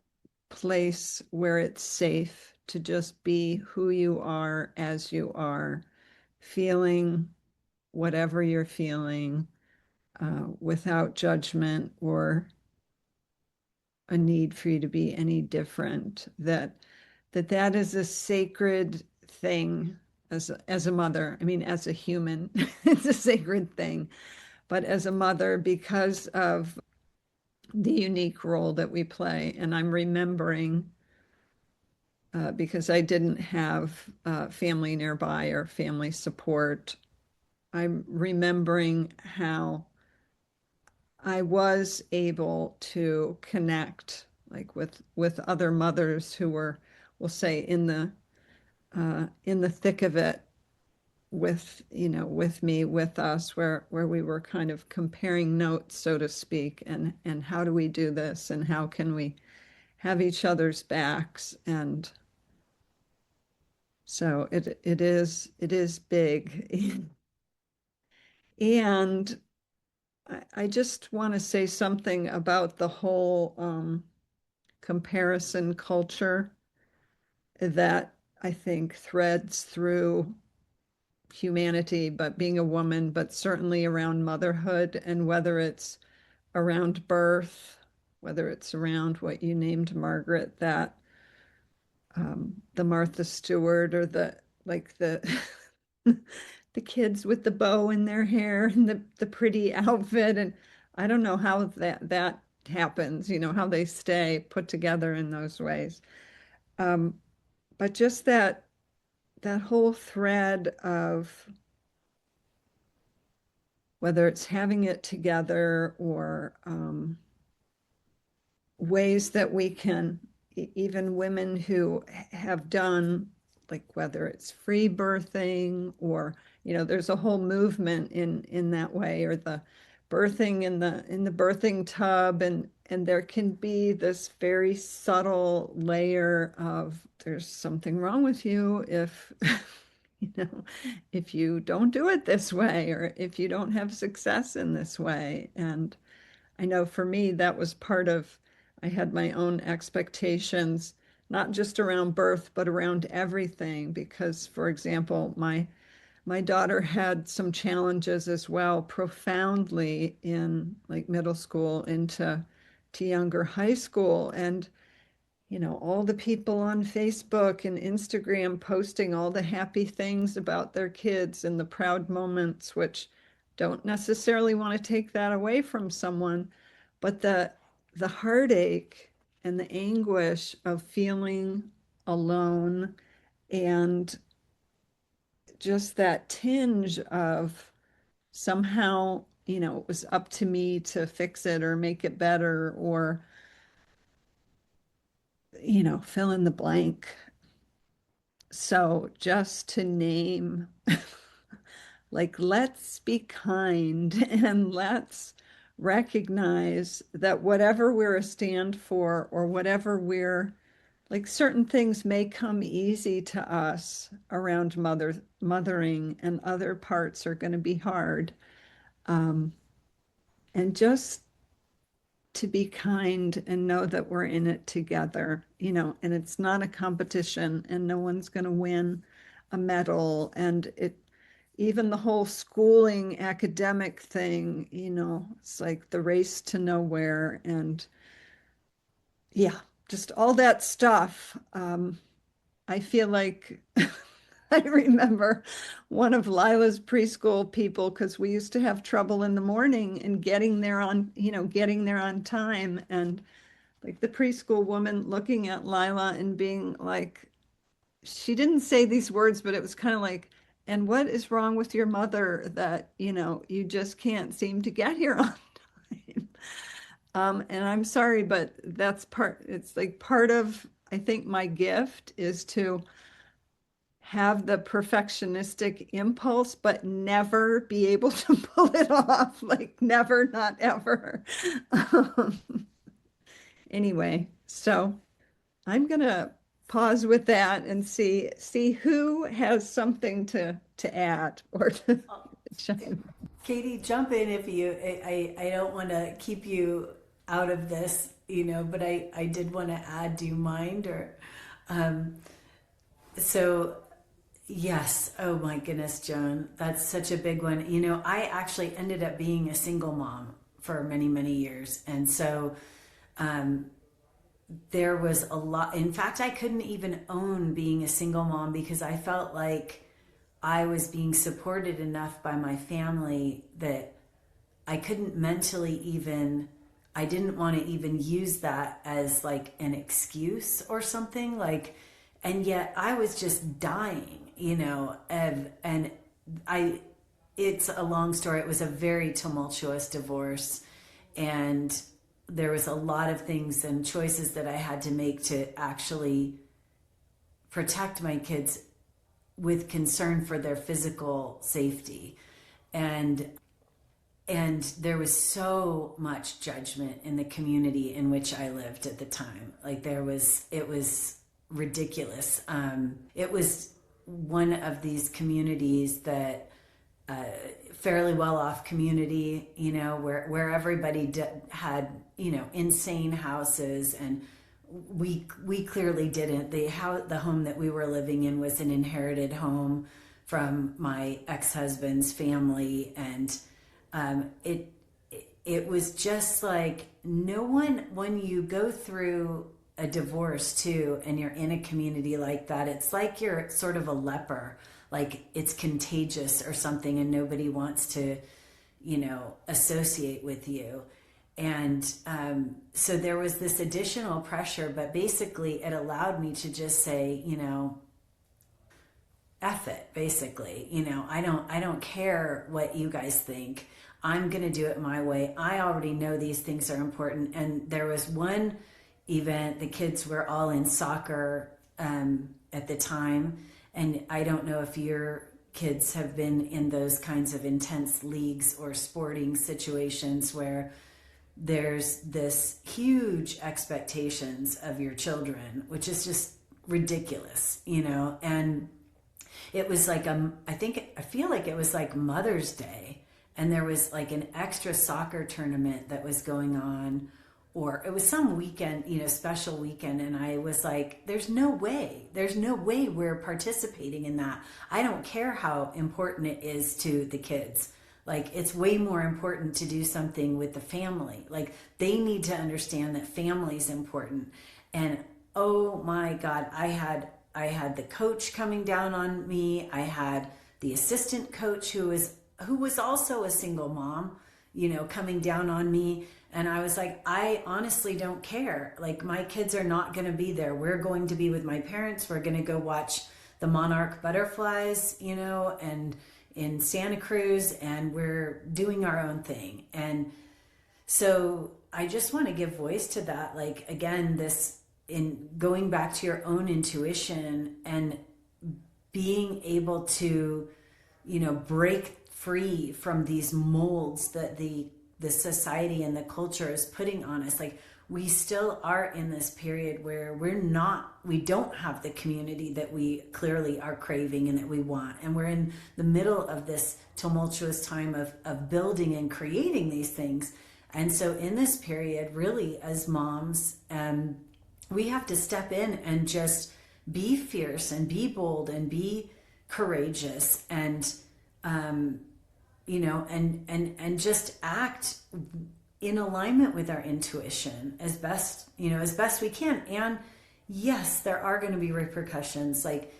place where it's safe to just be who you are as you are, feeling whatever you're feeling, without judgment or a need for you to be any different. That is a sacred thing as a mother. I mean, as a human, it's a sacred thing. But as a mother, because of the unique role that we play, and I'm remembering because I didn't have family nearby or family support. I'm remembering how I was able to connect like with other mothers who were, we'll say, in the thick of it with, with me, with us, where we were kind of comparing notes, so to speak, and how do we do this and how can we have each other's backs. And so it is big. And I just want to say something about the whole comparison culture that I think threads through humanity, but being a woman, but certainly around motherhood, and whether it's around birth, whether it's around what you named, Margaret, that the Martha Stewart, or the like the the kids with the bow in their hair and the pretty outfit. And I don't know how that happens, how they stay put together in those ways. Um, but just that whole thread of whether it's having it together or ways that we can, even women who have done, like whether it's free birthing or, there's a whole movement in that way, or the birthing in the birthing tub, and there can be this very subtle layer of there's something wrong with you if you know if you don't do it this way, or if you don't have success in this way. And I know for me, that was part of, I had my own expectations, not just around birth, but around everything. Because, for example, my daughter had some challenges as well, profoundly in like middle school into to younger high school. And all the people on Facebook and Instagram posting all the happy things about their kids and the proud moments, which don't necessarily want to take that away from someone, but the heartache and the anguish of feeling alone, and just that tinge of somehow, it was up to me to fix it or make it better, or fill in the blank. So just to name, like, let's be kind and let's recognize that whatever we're a stand for, or whatever we're like, certain things may come easy to us around mothering, and other parts are going to be hard. Um, and just to be kind and know that we're in it together, and it's not a competition, and no one's going to win a medal. And even the whole schooling academic thing, it's like the race to nowhere. And yeah, just all that stuff. I feel like I remember one of Lila's preschool people, because we used to have trouble in the morning and getting there on time. And like the preschool woman looking at Lila and being like, she didn't say these words, but it was kind of like, and what is wrong with your mother that, you just can't seem to get here on time? And I'm sorry, but it's like part of, I think my gift is to have the perfectionistic impulse, but never be able to pull it off. Like never, not ever. Um, anyway, so I'm gonna pause with that and see who has something to add or to chime. Katie, jump in if you. I don't want to keep you out of this, but I did want to add. Do you mind or? So yes. Oh my goodness, Joan, that's such a big one. I actually ended up being a single mom for many, many years, and so there was a lot. In fact, I couldn't even own being a single mom because I felt like I was being supported enough by my family that I couldn't mentally even, I didn't want to even use that as like an excuse or something like, and yet I was just dying, and it's a long story. It was a very tumultuous divorce, and there was a lot of things and choices that I had to make to actually protect my kids with concern for their physical safety. And there was so much judgment in the community in which I lived at the time. Like it was ridiculous. It was one of these communities that fairly well-off community, where everybody had, insane houses, and we clearly didn't. The home that we were living in was an inherited home from my ex-husband's family, and it was just like no one. When you go through a divorce too, and you're in a community like that, it's like you're sort of a leper. Like it's contagious or something, and nobody wants to, associate with you. And so there was this additional pressure, but basically it allowed me to just say, F it, basically. I don't care what you guys think. I'm going to do it my way. I already know these things are important. And there was one event, the kids were all in soccer at the time. And I don't know if your kids have been in those kinds of intense leagues or sporting situations where there's this huge expectations of your children, which is just ridiculous, and it was like, I feel like it was like Mother's Day, and there was like an extra soccer tournament that was going on, or it was some weekend, special weekend. And I was like, there's no way we're participating in that. I don't care how important it is to the kids. Like, it's way more important to do something with the family. Like, they need to understand that family is important. And oh my God, I had the coach coming down on me. I had the assistant coach who was also a single mom, coming down on me. And I was like, I honestly don't care. Like, my kids are not going to be there. We're going to be with my parents. We're going to go watch the monarch butterflies, and in Santa Cruz, and we're doing our own thing. And so I just want to give voice to that. Like, again, this, in going back to your own intuition and being able to, break free from these molds that the society and the culture is putting on us. Like, we still are in this period where we don't have the community that we clearly are craving and that we want. And we're in the middle of this tumultuous time of building and creating these things. And so in this period, really, as moms, we have to step in and just be fierce and be bold and be courageous and, and just act in alignment with our intuition as best, as best we can. And yes, there are going to be repercussions, like,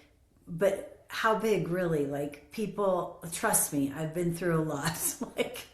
but how big really? Like, people, trust me, I've been through a lot. Like,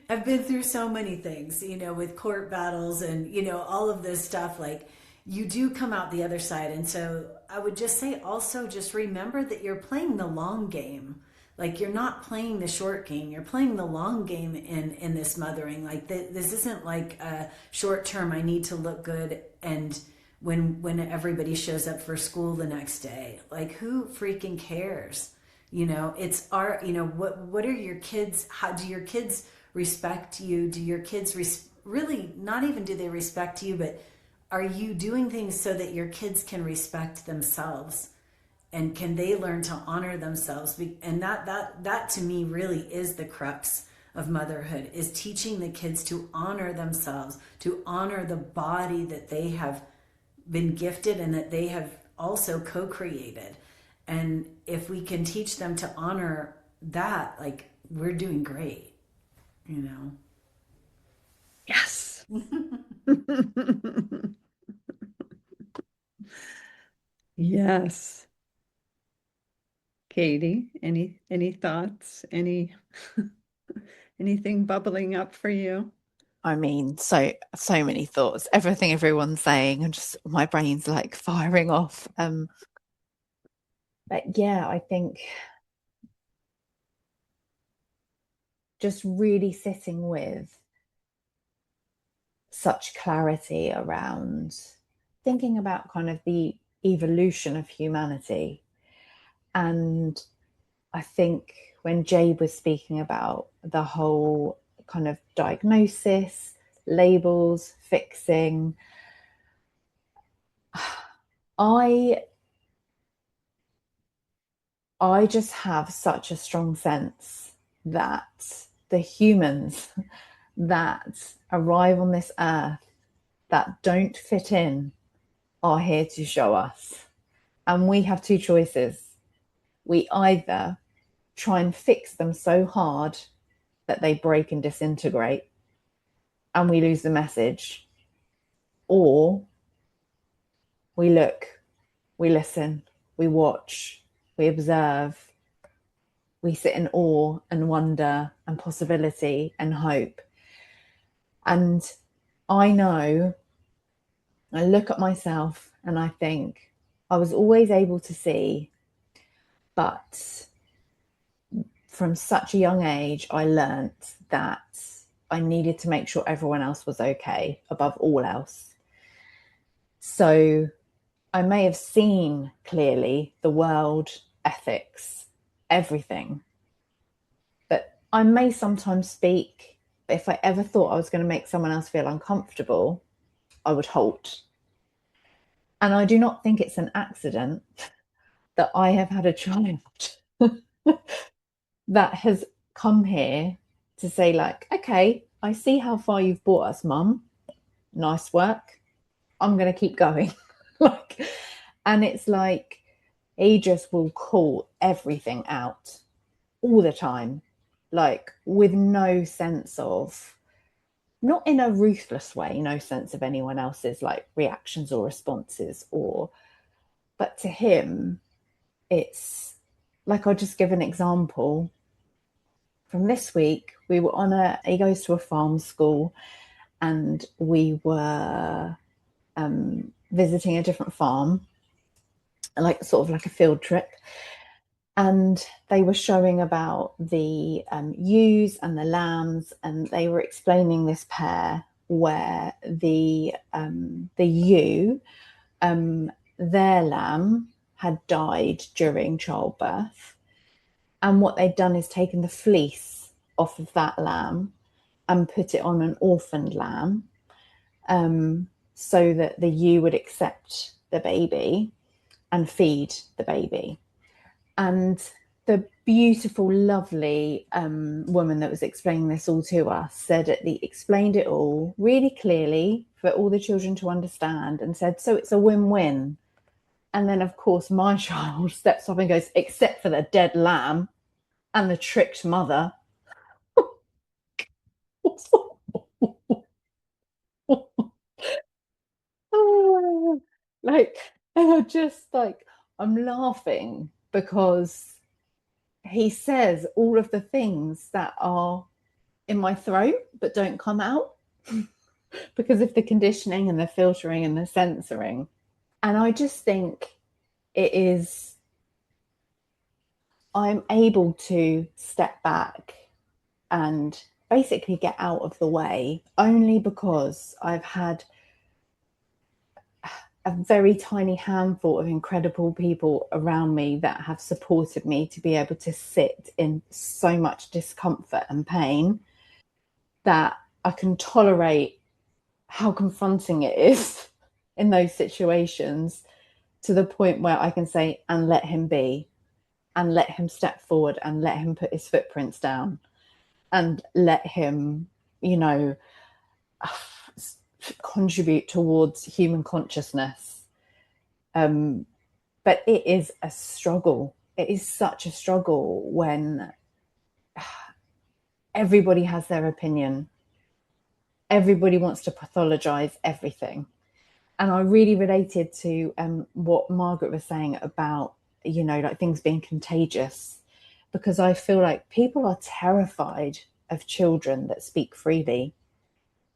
I've been through so many things, with court battles and, all of this stuff. Like, you do come out the other side. And so I would just say also just remember that you're playing the long game. Like, you're not playing the short game. You're playing the long game in this mothering. Like, this isn't like a short term, I need to look good, and when everybody shows up for school the next day. Like, who freaking cares? It's our, what are your kids, how do your kids respect you? Do your kids really, not even do they respect you, but are you doing things so that your kids can respect themselves? And can they learn to honor themselves? And that to me really is the crux of motherhood, is teaching the kids to honor themselves, to honor the body that they have been gifted and that they have also co-created. And if we can teach them to honor that, like, we're doing great, Yes. Yes. Katie, any thoughts? Anything bubbling up for you? I mean, so many thoughts, everything everyone's saying, and just my brain's like firing off. But yeah, I think just really sitting with such clarity around thinking about kind of the evolution of humanity. And I think when Jade was speaking about the whole kind of diagnosis, labels, fixing, I just have such a strong sense that the humans that arrive on this earth that don't fit in are here to show us. And we have two choices. We either try and fix them so hard that they break and disintegrate and we lose the message, or we look, we listen, we watch, we observe, we sit in awe and wonder and possibility and hope. And I know, I look at myself and I think I was always able to see, but from such a young age, I learnt that I needed to make sure everyone else was okay above all else. So I may have seen clearly the world, ethics, everything, but I may sometimes speak. But if I ever thought I was going to make someone else feel uncomfortable, I would halt. And I do not think it's an accident that I have had a child that has come here to say, like, okay, I see how far you've brought us, Mum. Nice work. I'm going to keep going. And it's like, he just will call everything out all the time, like, with no sense of, not in a ruthless way, no sense of anyone else's like reactions or responses, but to him, it's like, I'll just give an example. From this week, we were he goes to a farm school, and we were visiting a different farm, like sort of like a field trip. And they were showing about the ewes and the lambs, and they were explaining this pair where the ewe, their lamb had died during childbirth. And what they'd done is taken the fleece off of that lamb and put it on an orphaned lamb, so that the ewe would accept the baby and feed the baby. And the beautiful, lovely woman that was explaining this all to us explained it all really clearly for all the children to understand, and said, so it's a win-win. And then, of course, my child steps up and goes, except for the dead lamb and the tricked mother. What's like, and I just like, I'm laughing because he says all of the things that are in my throat but don't come out because of the conditioning and the filtering and the censoring. And I just think it is, I'm able to step back and basically get out of the way only because I've had a very tiny handful of incredible people around me that have supported me to be able to sit in so much discomfort and pain that I can tolerate how confronting it is in those situations, to the point where I can say, and let him be, and let him step forward, and let him put his footprints down, and let him, you know, contribute towards human consciousness. But it is a struggle. It is such a struggle when everybody has their opinion. Everybody wants to pathologize everything. And I really related to what Margaret was saying about, you know, like things being contagious, because I feel like people are terrified of children that speak freely.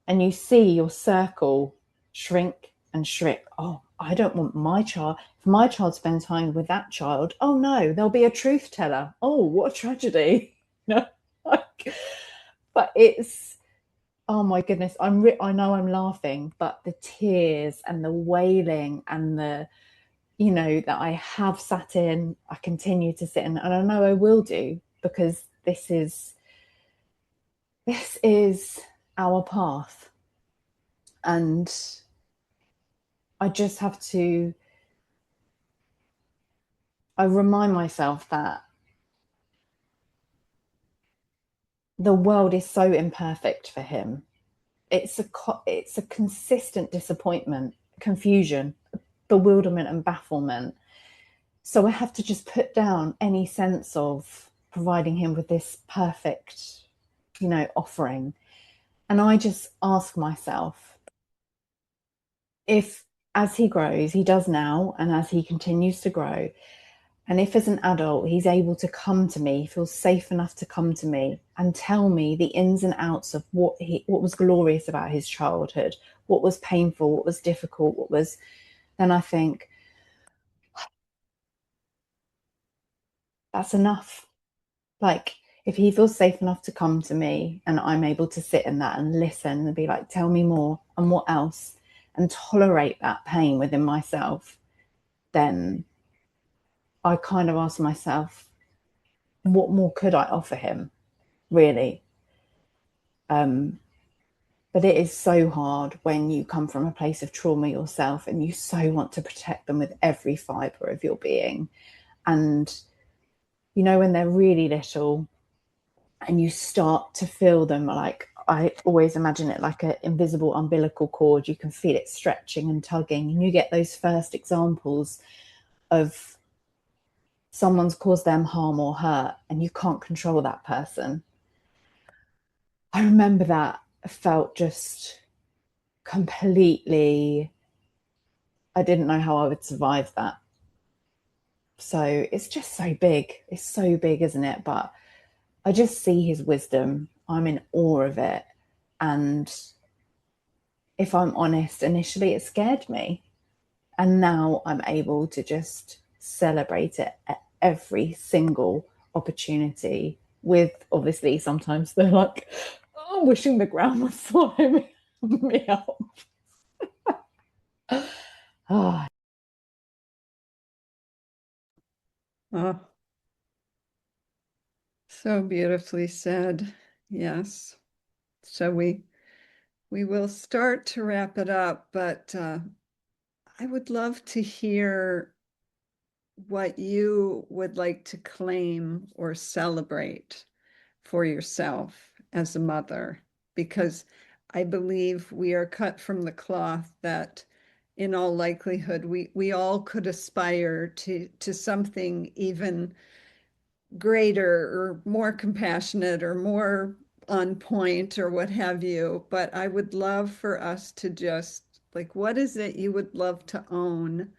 And you see your circle shrink and shrink. Oh, I don't want my child. If my child spends time with that child, oh no, there'll be a truth teller. Oh, what a tragedy. No, but it's, oh my goodness, I know I'm laughing, but the tears and the wailing and the, you know, that I have sat in, I continue to sit in, and I know I will do, because this is our path. And I just have to, I remind myself that the world is so imperfect for him. It's a consistent disappointment, confusion, bewilderment and bafflement. So I have to just put down any sense of providing him with this perfect, you know, offering. And I just ask myself, if as he grows, he does now, and as he continues to grow, and if as an adult he's able to come to me, feels safe enough to come to me and tell me the ins and outs of what was glorious about his childhood, what was painful, what was difficult, what was, then I think that's enough. Like, if he feels safe enough to come to me and I'm able to sit in that and listen and be like, tell me more and what else, and tolerate that pain within myself, then I kind of ask myself, what more could I offer him, really? But it is so hard when you come from a place of trauma yourself and you so want to protect them with every fibre of your being. And, you know, when they're really little and you start to feel them, like, I always imagine it like an invisible umbilical cord. You can feel it stretching and tugging, and you get those first examples of someone's caused them harm or hurt and you can't control that person. I remember that felt just completely, I didn't know how I would survive that. So it's just so big. It's so big, isn't it? But I just see his wisdom. I'm in awe of it. And if I'm honest, initially it scared me. And now I'm able to just celebrate it at every single opportunity, with obviously sometimes they're like, oh, wishing the ground would swallow me up. Oh. Oh, so beautifully said. Yes. So we will start to wrap it up, but I would love to hear what you would like to claim or celebrate for yourself as a mother, because I believe we are cut from the cloth that in all likelihood we all could aspire to something even greater or more compassionate or more on point or what have you. But I would love for us to just, like, what is it you would love to own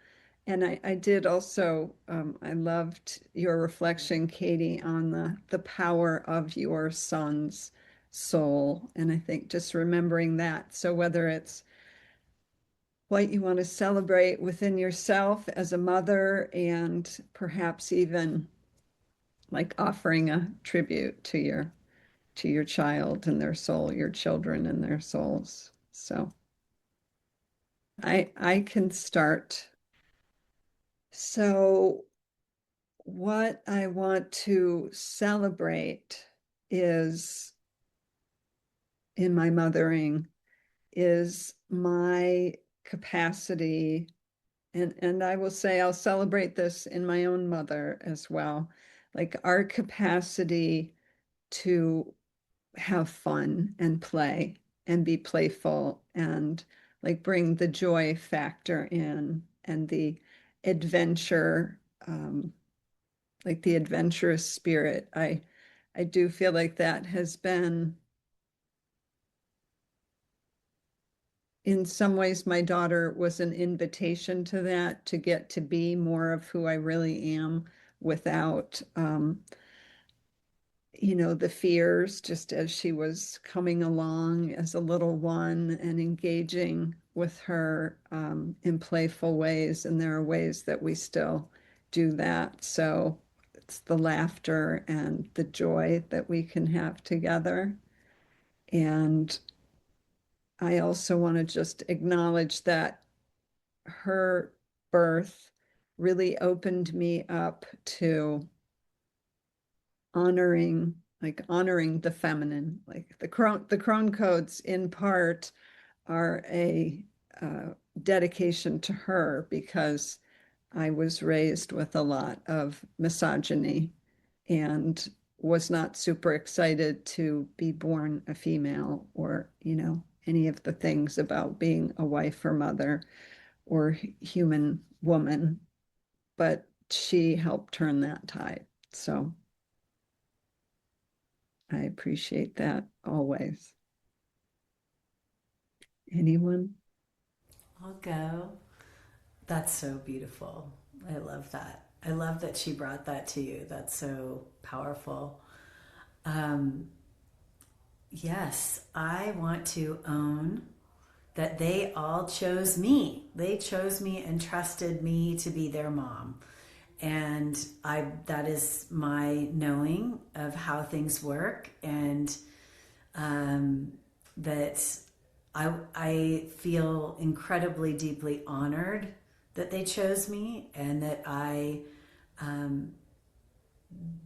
And I did also, I loved your reflection, Katie, on the power of your son's soul. And I think just remembering that. So whether it's what you want to celebrate within yourself as a mother, and perhaps even like offering a tribute to your child and their soul, your children and their souls. So I can start. So what I want to celebrate is in my mothering is my capacity, and I will say I'll celebrate this in my own mother as well, like our capacity to have fun and play and be playful and like bring the joy factor in and the adventure, like the adventurous spirit. I do feel like that has been, in some ways, my daughter was an invitation to that, to get to be more of who I really am without, the fears, just as she was coming along as a little one and engaging with her in playful ways. And there are ways that we still do that. So it's the laughter and the joy that we can have together. And I also want to just acknowledge that her birth really opened me up to honoring the feminine. Like the Crone codes in part are a dedication to her, because I was raised with a lot of misogyny and was not super excited to be born a female, or any of the things about being a wife or mother or human woman. But she helped turn that tide. So I appreciate that always. Anyone? I'll go. That's so beautiful. I love that. I love that she brought that to you. That's so powerful. Um, yes, I want to own that they all chose me. They chose me and trusted me to be their mom. And that is my knowing of how things work, and that I feel incredibly deeply honored that they chose me, and um,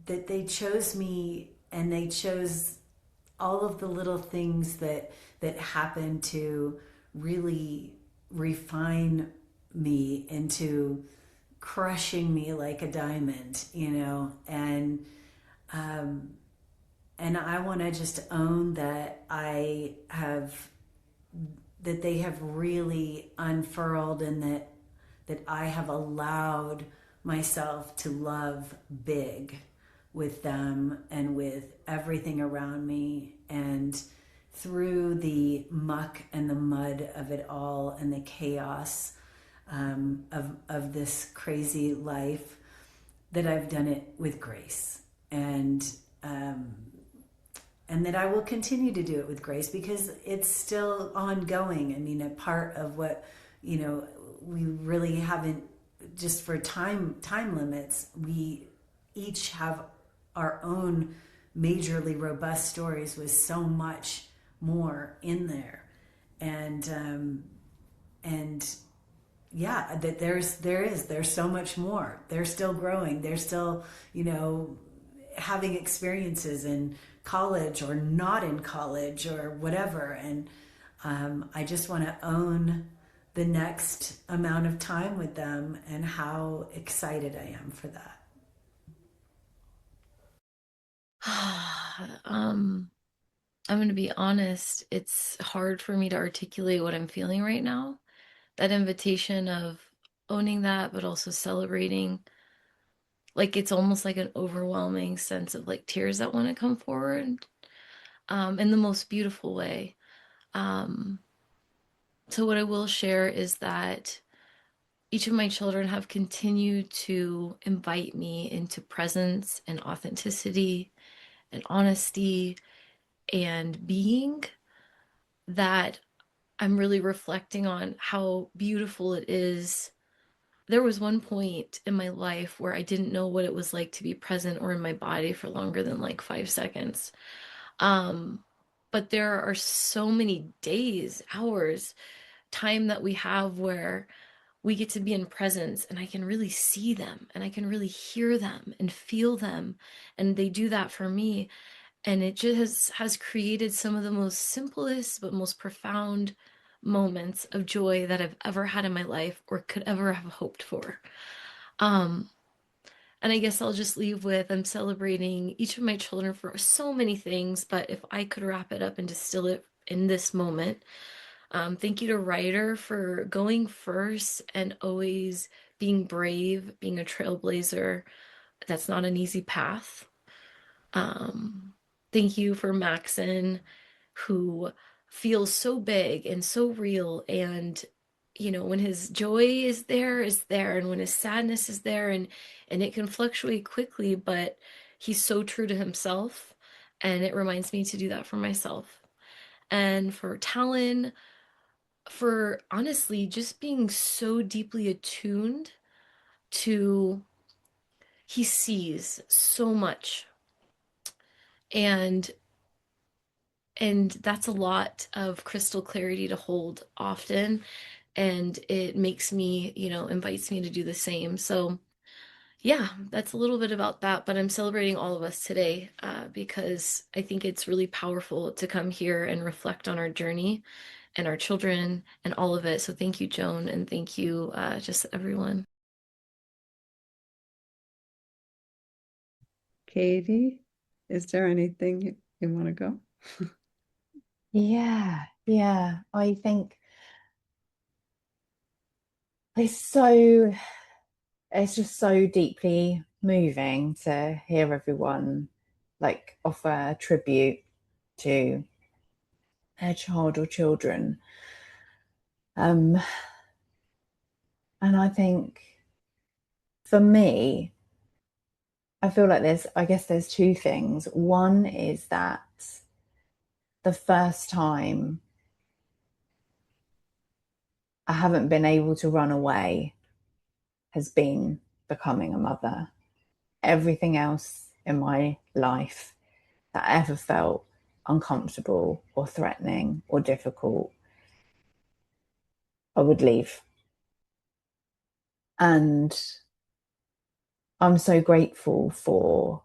that they chose me, and they chose all of the little things that happen to really refine me into crushing me like a diamond, um, and I want to just own that they have really unfurled, and that I have allowed myself to love big with them and with everything around me, and through the muck and the mud of it all and the chaos of this crazy life, that I've done it with grace, um, and that I will continue to do it with grace, because it's still ongoing. I mean, a part of what we really haven't, just for time limits, we each have our own majorly robust stories with so much more in there, and yeah, that there's so much more. They're still growing. They're still having experiences in college or not in college or whatever, and I just want to own the next amount of time with them and how excited I am for that. I'm going to be honest, it's hard for me to articulate what I'm feeling right now. That invitation of owning that, but also celebrating. Like it's almost like an overwhelming sense of like tears that want to come forward, in the most beautiful way. Um, so what I will share is that each of my children have continued to invite me into presence and authenticity and honesty and being, that I'm really reflecting on how beautiful it is. There was one point in my life where I didn't know what it was like to be present or in my body for longer than like 5 seconds. Um, but there are so many days, hours, time that we have where we get to be in presence and I can really see them and I can really hear them and feel them. And they do that for me. And it just has created some of the most simplest but most profound moments of joy that I've ever had in my life or could ever have hoped for. Um, and I guess I'll just leave with, I'm celebrating each of my children for so many things, but if I could wrap it up and distill it in this moment, thank you to Ryder for going first and always being brave, being a trailblazer. That's not an easy path. Um, Thank you for Maxon, who feels so big and so real. And, when his joy is there, and when his sadness is there, and it can fluctuate quickly, but he's so true to himself. And it reminds me to do that for myself. And for Talon, for honestly just being so deeply attuned to, he sees so much, and that's a lot of crystal clarity to hold often, and it makes me, invites me to do the same. So yeah, that's a little bit about that, but I'm celebrating all of us today, because I think it's really powerful to come here and reflect on our journey and our children and all of it. So thank you, Joan, and thank you, just everyone. Katie, is there anything you want to go? Yeah. I think it's so, it's just so deeply moving to hear everyone like offer tribute to their child or children. Um, and I think for me, I feel like I guess there's two things. One is that the first time I haven't been able to run away has been becoming a mother. Everything else in my life that I ever felt uncomfortable or threatening or difficult, I would leave. And I'm so grateful for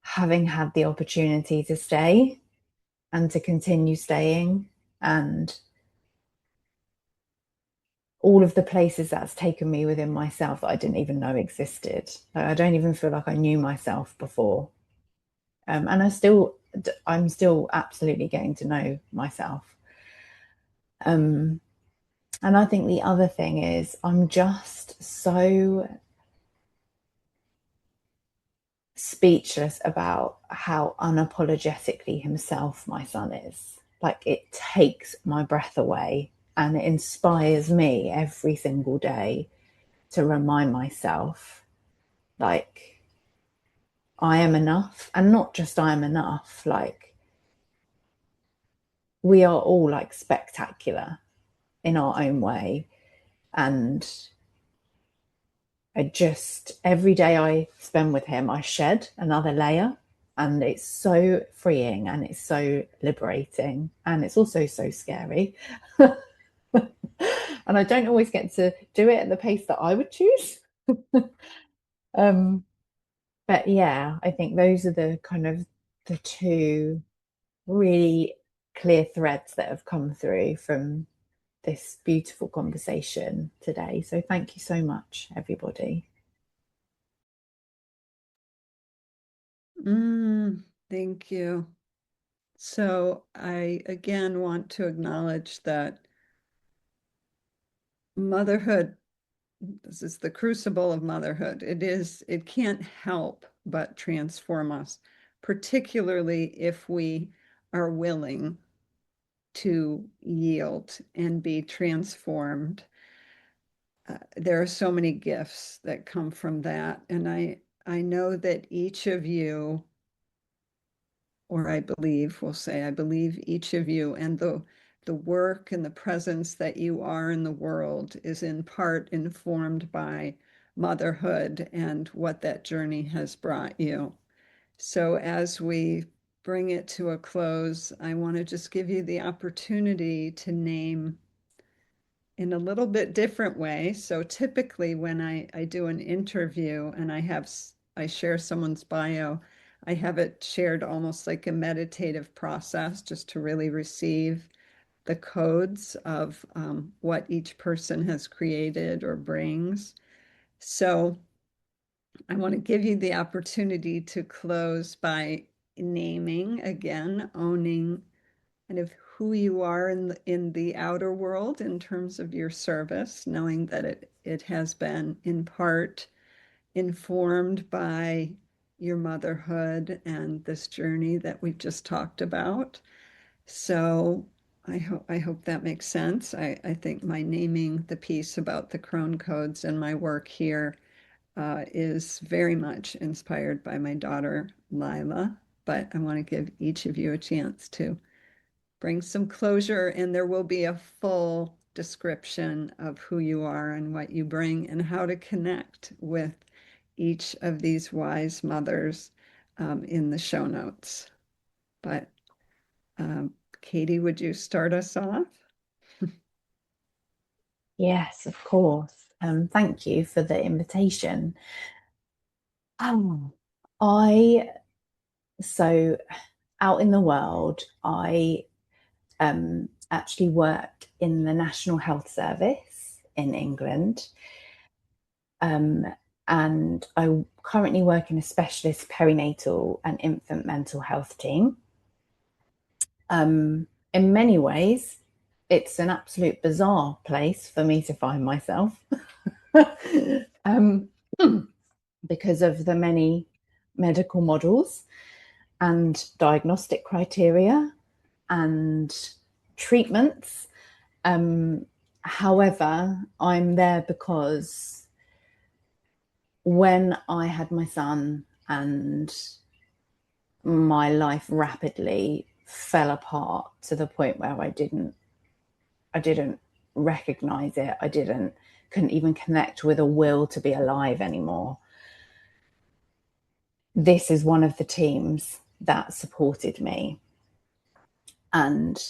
having had the opportunity to stay and to continue staying, and all of the places that's taken me within myself that I didn't even know existed. Like, I don't even feel like I knew myself before. And I'm still absolutely getting to know myself. And I think the other thing is I'm just so speechless about how unapologetically himself my son is. Like, it takes my breath away, and it inspires me every single day to remind myself, like, I am enough. And not just I am enough, like, we are all like spectacular in our own way. And I just, every day I spend with him, I shed another layer, and it's so freeing and it's so liberating, and it's also so scary. And I don't always get to do it at the pace that I would choose. um, but yeah, I think those are the kind of the two really clear threads that have come through from this beautiful conversation today. So thank you so much, everybody. Thank you. So I again want to acknowledge that motherhood, this is the crucible of motherhood. It can't help but transform us, particularly if we are willing to yield and be transformed. There are so many gifts that come from that. And I know that each of you, or I believe, we'll say, I believe each of you and the work and the presence that you are in the world is in part informed by motherhood and what that journey has brought you. So as we bring it to a close, I want to just give you the opportunity to name in a little bit different way. So typically when I do an interview and I share someone's bio, I have it shared almost like a meditative process just to really receive the codes of what each person has created or brings. So I want to give you the opportunity to close by naming again, owning kind of who you are in the outer world in terms of your service, knowing that it has been in part informed by your motherhood and this journey that we've just talked about. So I hope that makes sense. I think my naming the piece about the Crone codes and my work here is very much inspired by my daughter, Lila, but I want to give each of you a chance to bring some closure, and there will be a full description of who you are and what you bring and how to connect with each of these wise mothers in the show notes. But Katie, would you start us off? Yes, of course. Thank you for the invitation. I so out in the world, I actually work in the National Health Service in England. And I currently work in a specialist perinatal and infant mental health team. In many ways, it's an absolute bizarre place for me to find myself because of the many medical models and diagnostic criteria and treatments. However, I'm there because when I had my son and my life rapidly fell apart to the point where I didn't recognize it. Couldn't even connect with a will to be alive anymore. This is one of the teams that supported me. And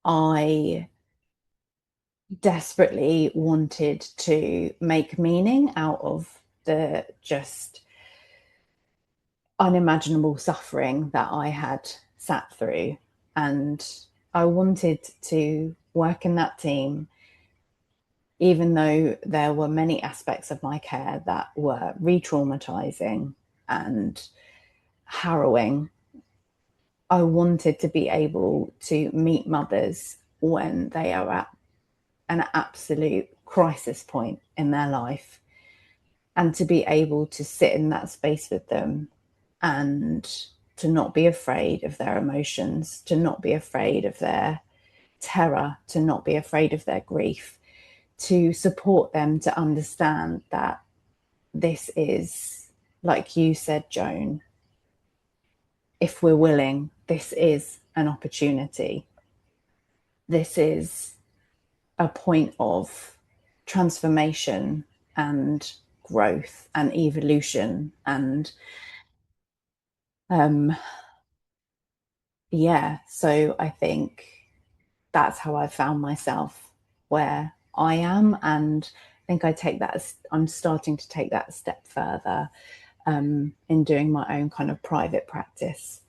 I desperately wanted to make meaning out of the just unimaginable suffering that I had sat through. And I wanted to work in that team, even though there were many aspects of my care that were re-traumatizing and harrowing. I wanted to be able to meet mothers when they are at an absolute crisis point in their life and to be able to sit in that space with them and to not be afraid of their emotions, to not be afraid of their terror, to not be afraid of their grief, to support them to understand that this is, like you said, Joan, if we're willing, this is an opportunity. This is a point of transformation and growth and evolution. And so I think that's how I found myself where I am. And I think I'm starting to take that a step further in doing my own kind of private practice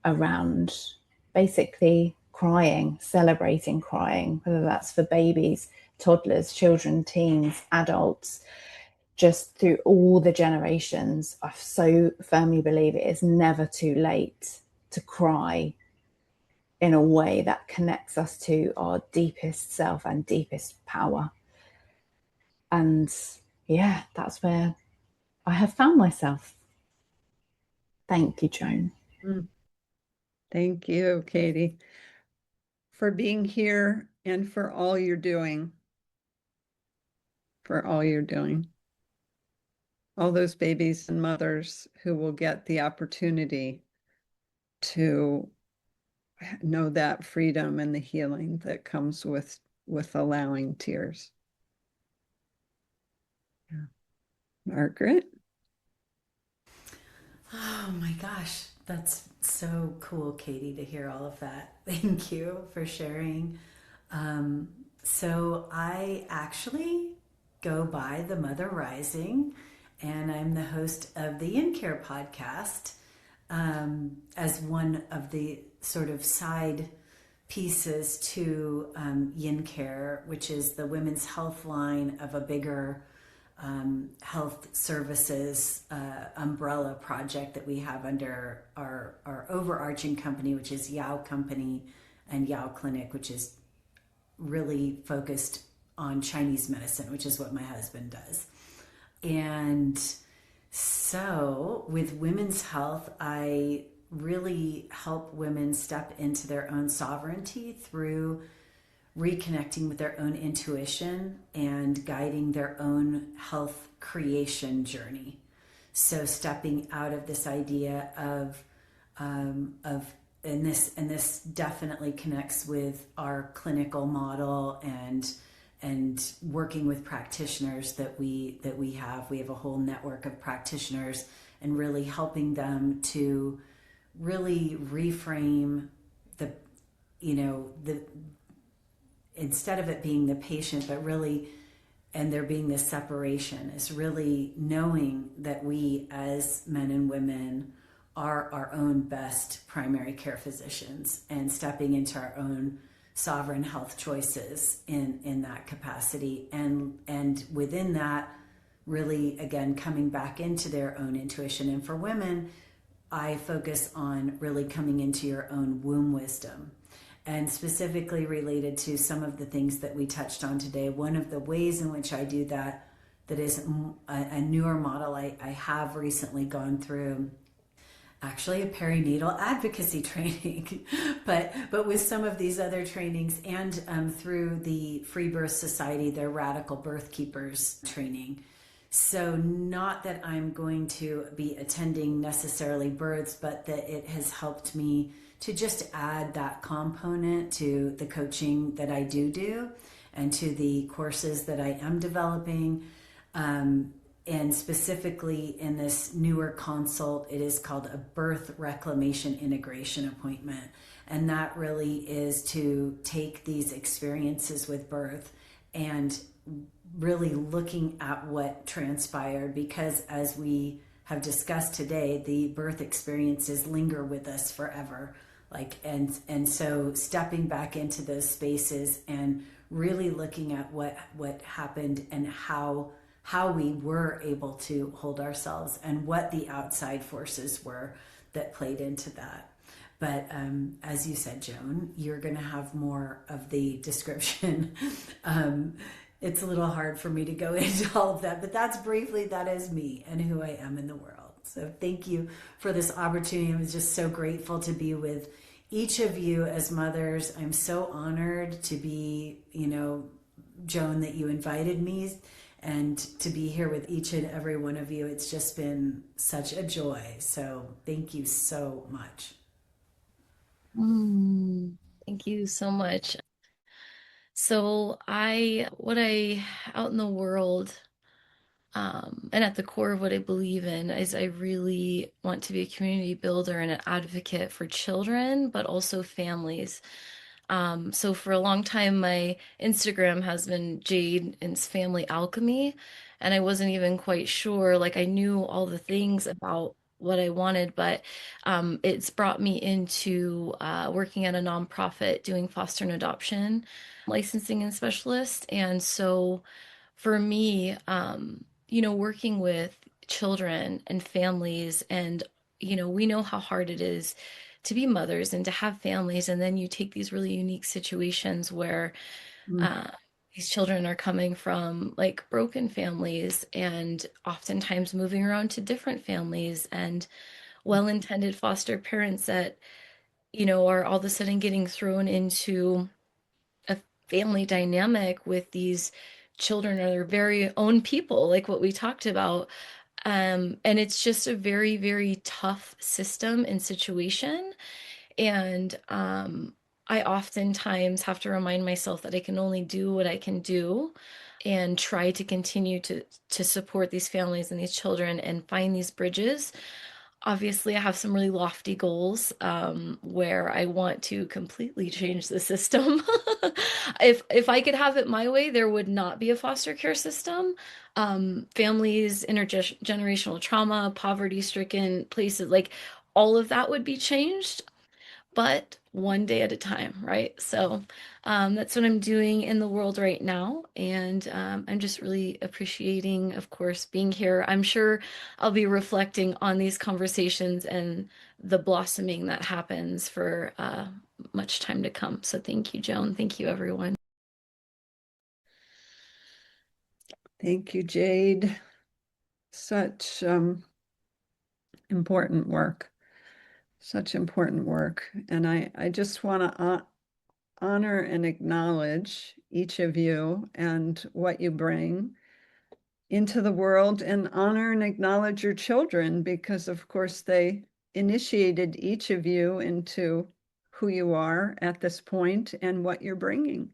around basically crying, celebrating crying, whether that's for babies, toddlers, children, teens, adults, just through all the generations. I so firmly believe it is never too late to cry in a way that connects us to our deepest self and deepest power. And yeah, that's where I have found myself. Thank you, Joan. Thank you, Katie, for being here and for all you're doing, for all you're doing. All those babies and mothers who will get the opportunity to know that freedom and the healing that comes with allowing tears. Yeah. Margaret? Oh my gosh, that's so cool, Katie, to hear all of that. Thank you for sharing. So I actually go by the Mother Rising, and I'm the host of the Yin Care podcast, as one of the sort of side pieces to Yin Care, which is the women's health line of a bigger health services umbrella project that we have under our overarching company, which is Yao Company and Yao Clinic, which is really focused on Chinese medicine, which is what my husband does. And so with women's health, I really help women step into their own sovereignty through reconnecting with their own intuition and guiding their own health creation journey. So stepping out of this idea of and this definitely connects with our clinical model and working with practitioners that we have. We have a whole network of practitioners, and really helping them to really reframe the instead of it being the patient, but really, and there being this separation, is really knowing that we as men and women are our own best primary care physicians, and stepping into our own sovereign health choices in that capacity. And within that, really, again, coming back into their own intuition. And for women, I focus on really coming into your own womb wisdom, and specifically related to some of the things that we touched on today. One of the ways in which I do that is a newer model. I have recently gone through actually a perinatal advocacy training, but with some of these other trainings, and through the Free Birth Society, their Radical Birth Keepers training. So not that I'm going to be attending necessarily births, but that it has helped me to just add that component to the coaching that I do, and to the courses that I am developing. And specifically in this newer consult, it is called a birth reclamation integration appointment. And that really is to take these experiences with birth and really looking at what transpired, because as we have discussed today, the birth experiences linger with us forever. And so stepping back into those spaces and really looking at what happened, and how we were able to hold ourselves, and what the outside forces were that played into that. But as you said, Joan, you're going to have more of the description. It's a little hard for me to go into all of that, but that is me and who I am in the world. So thank you for this opportunity. I'm just so grateful to be with each of you as mothers. I'm so honored to be, Joan, that you invited me, and to be here with each and every one of you. It's just been such a joy. So thank you so much. Thank you so much. So what I out in the world, and at the core of what I believe in, is I really want to be a community builder and an advocate for children, but also families. So for a long time, my Instagram has been Jade and Family Alchemy, and I wasn't even quite sure. Like, I knew all the things about what I wanted, but it's brought me into working at a nonprofit doing foster and adoption licensing and specialist. And so for me, working with children and families, and, we know how hard it is to be mothers and to have families. And then you take these really unique situations where these children are coming from like broken families, and oftentimes moving around to different families, and well-intended foster parents that are all of a sudden getting thrown into a family dynamic with these children or their very own people, like what we talked about. And it's just a very, very tough system and situation. And I oftentimes have to remind myself that I can only do what I can do and try to continue to support these families and these children and find these bridges. Obviously, I have some really lofty goals where I want to completely change the system. If I could have it my way, there would not be a foster care system. Families, intergenerational trauma, poverty-stricken places, like all of that would be changed, but one day at a time, right? So that's what I'm doing in the world right now. And I'm just really appreciating, of course, being here. I'm sure I'll be reflecting on these conversations and the blossoming that happens for much time to come. So thank you, Joan. Thank you, everyone. Thank you, Jade. Such important work. Such important work. And I just want to honor and acknowledge each of you and what you bring into the world, and honor and acknowledge your children, because of course they initiated each of you into who you are at this point and what you're bringing.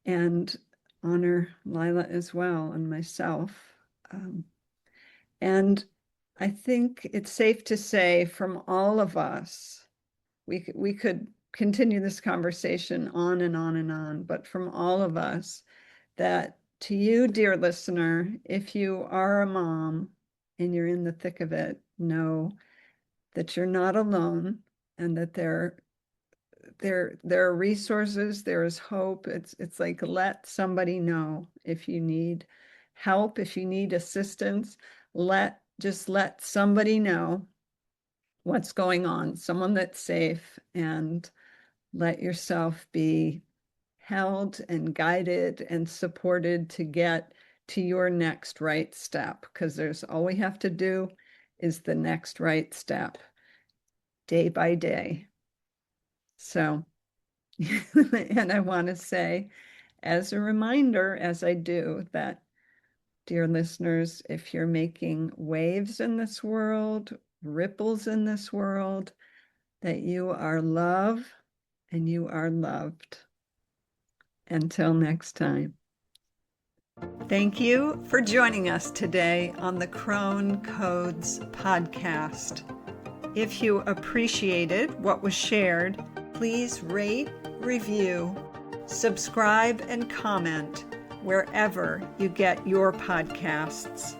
And honor Lila as well, and myself. And I think it's safe to say from all of us, we could continue this conversation on and on and on, but from all of us, that to you, dear listener, if you are a mom and you're in the thick of it, know that you're not alone, and that there are resources, there is hope. It's like, let somebody know if you need help, if you need assistance, just let somebody know what's going on, someone that's safe, and let yourself be held and guided and supported to get to your next right step, because there's all we have to do is the next right step, day by day. So, and I want to say, as a reminder, as I do, that, dear listeners, if you're making waves in this world, ripples in this world, that you are love and you are loved. Until next time. Thank you for joining us today on the Crone Codes podcast. If you appreciated what was shared, please rate, review, subscribe, and comment wherever you get your podcasts.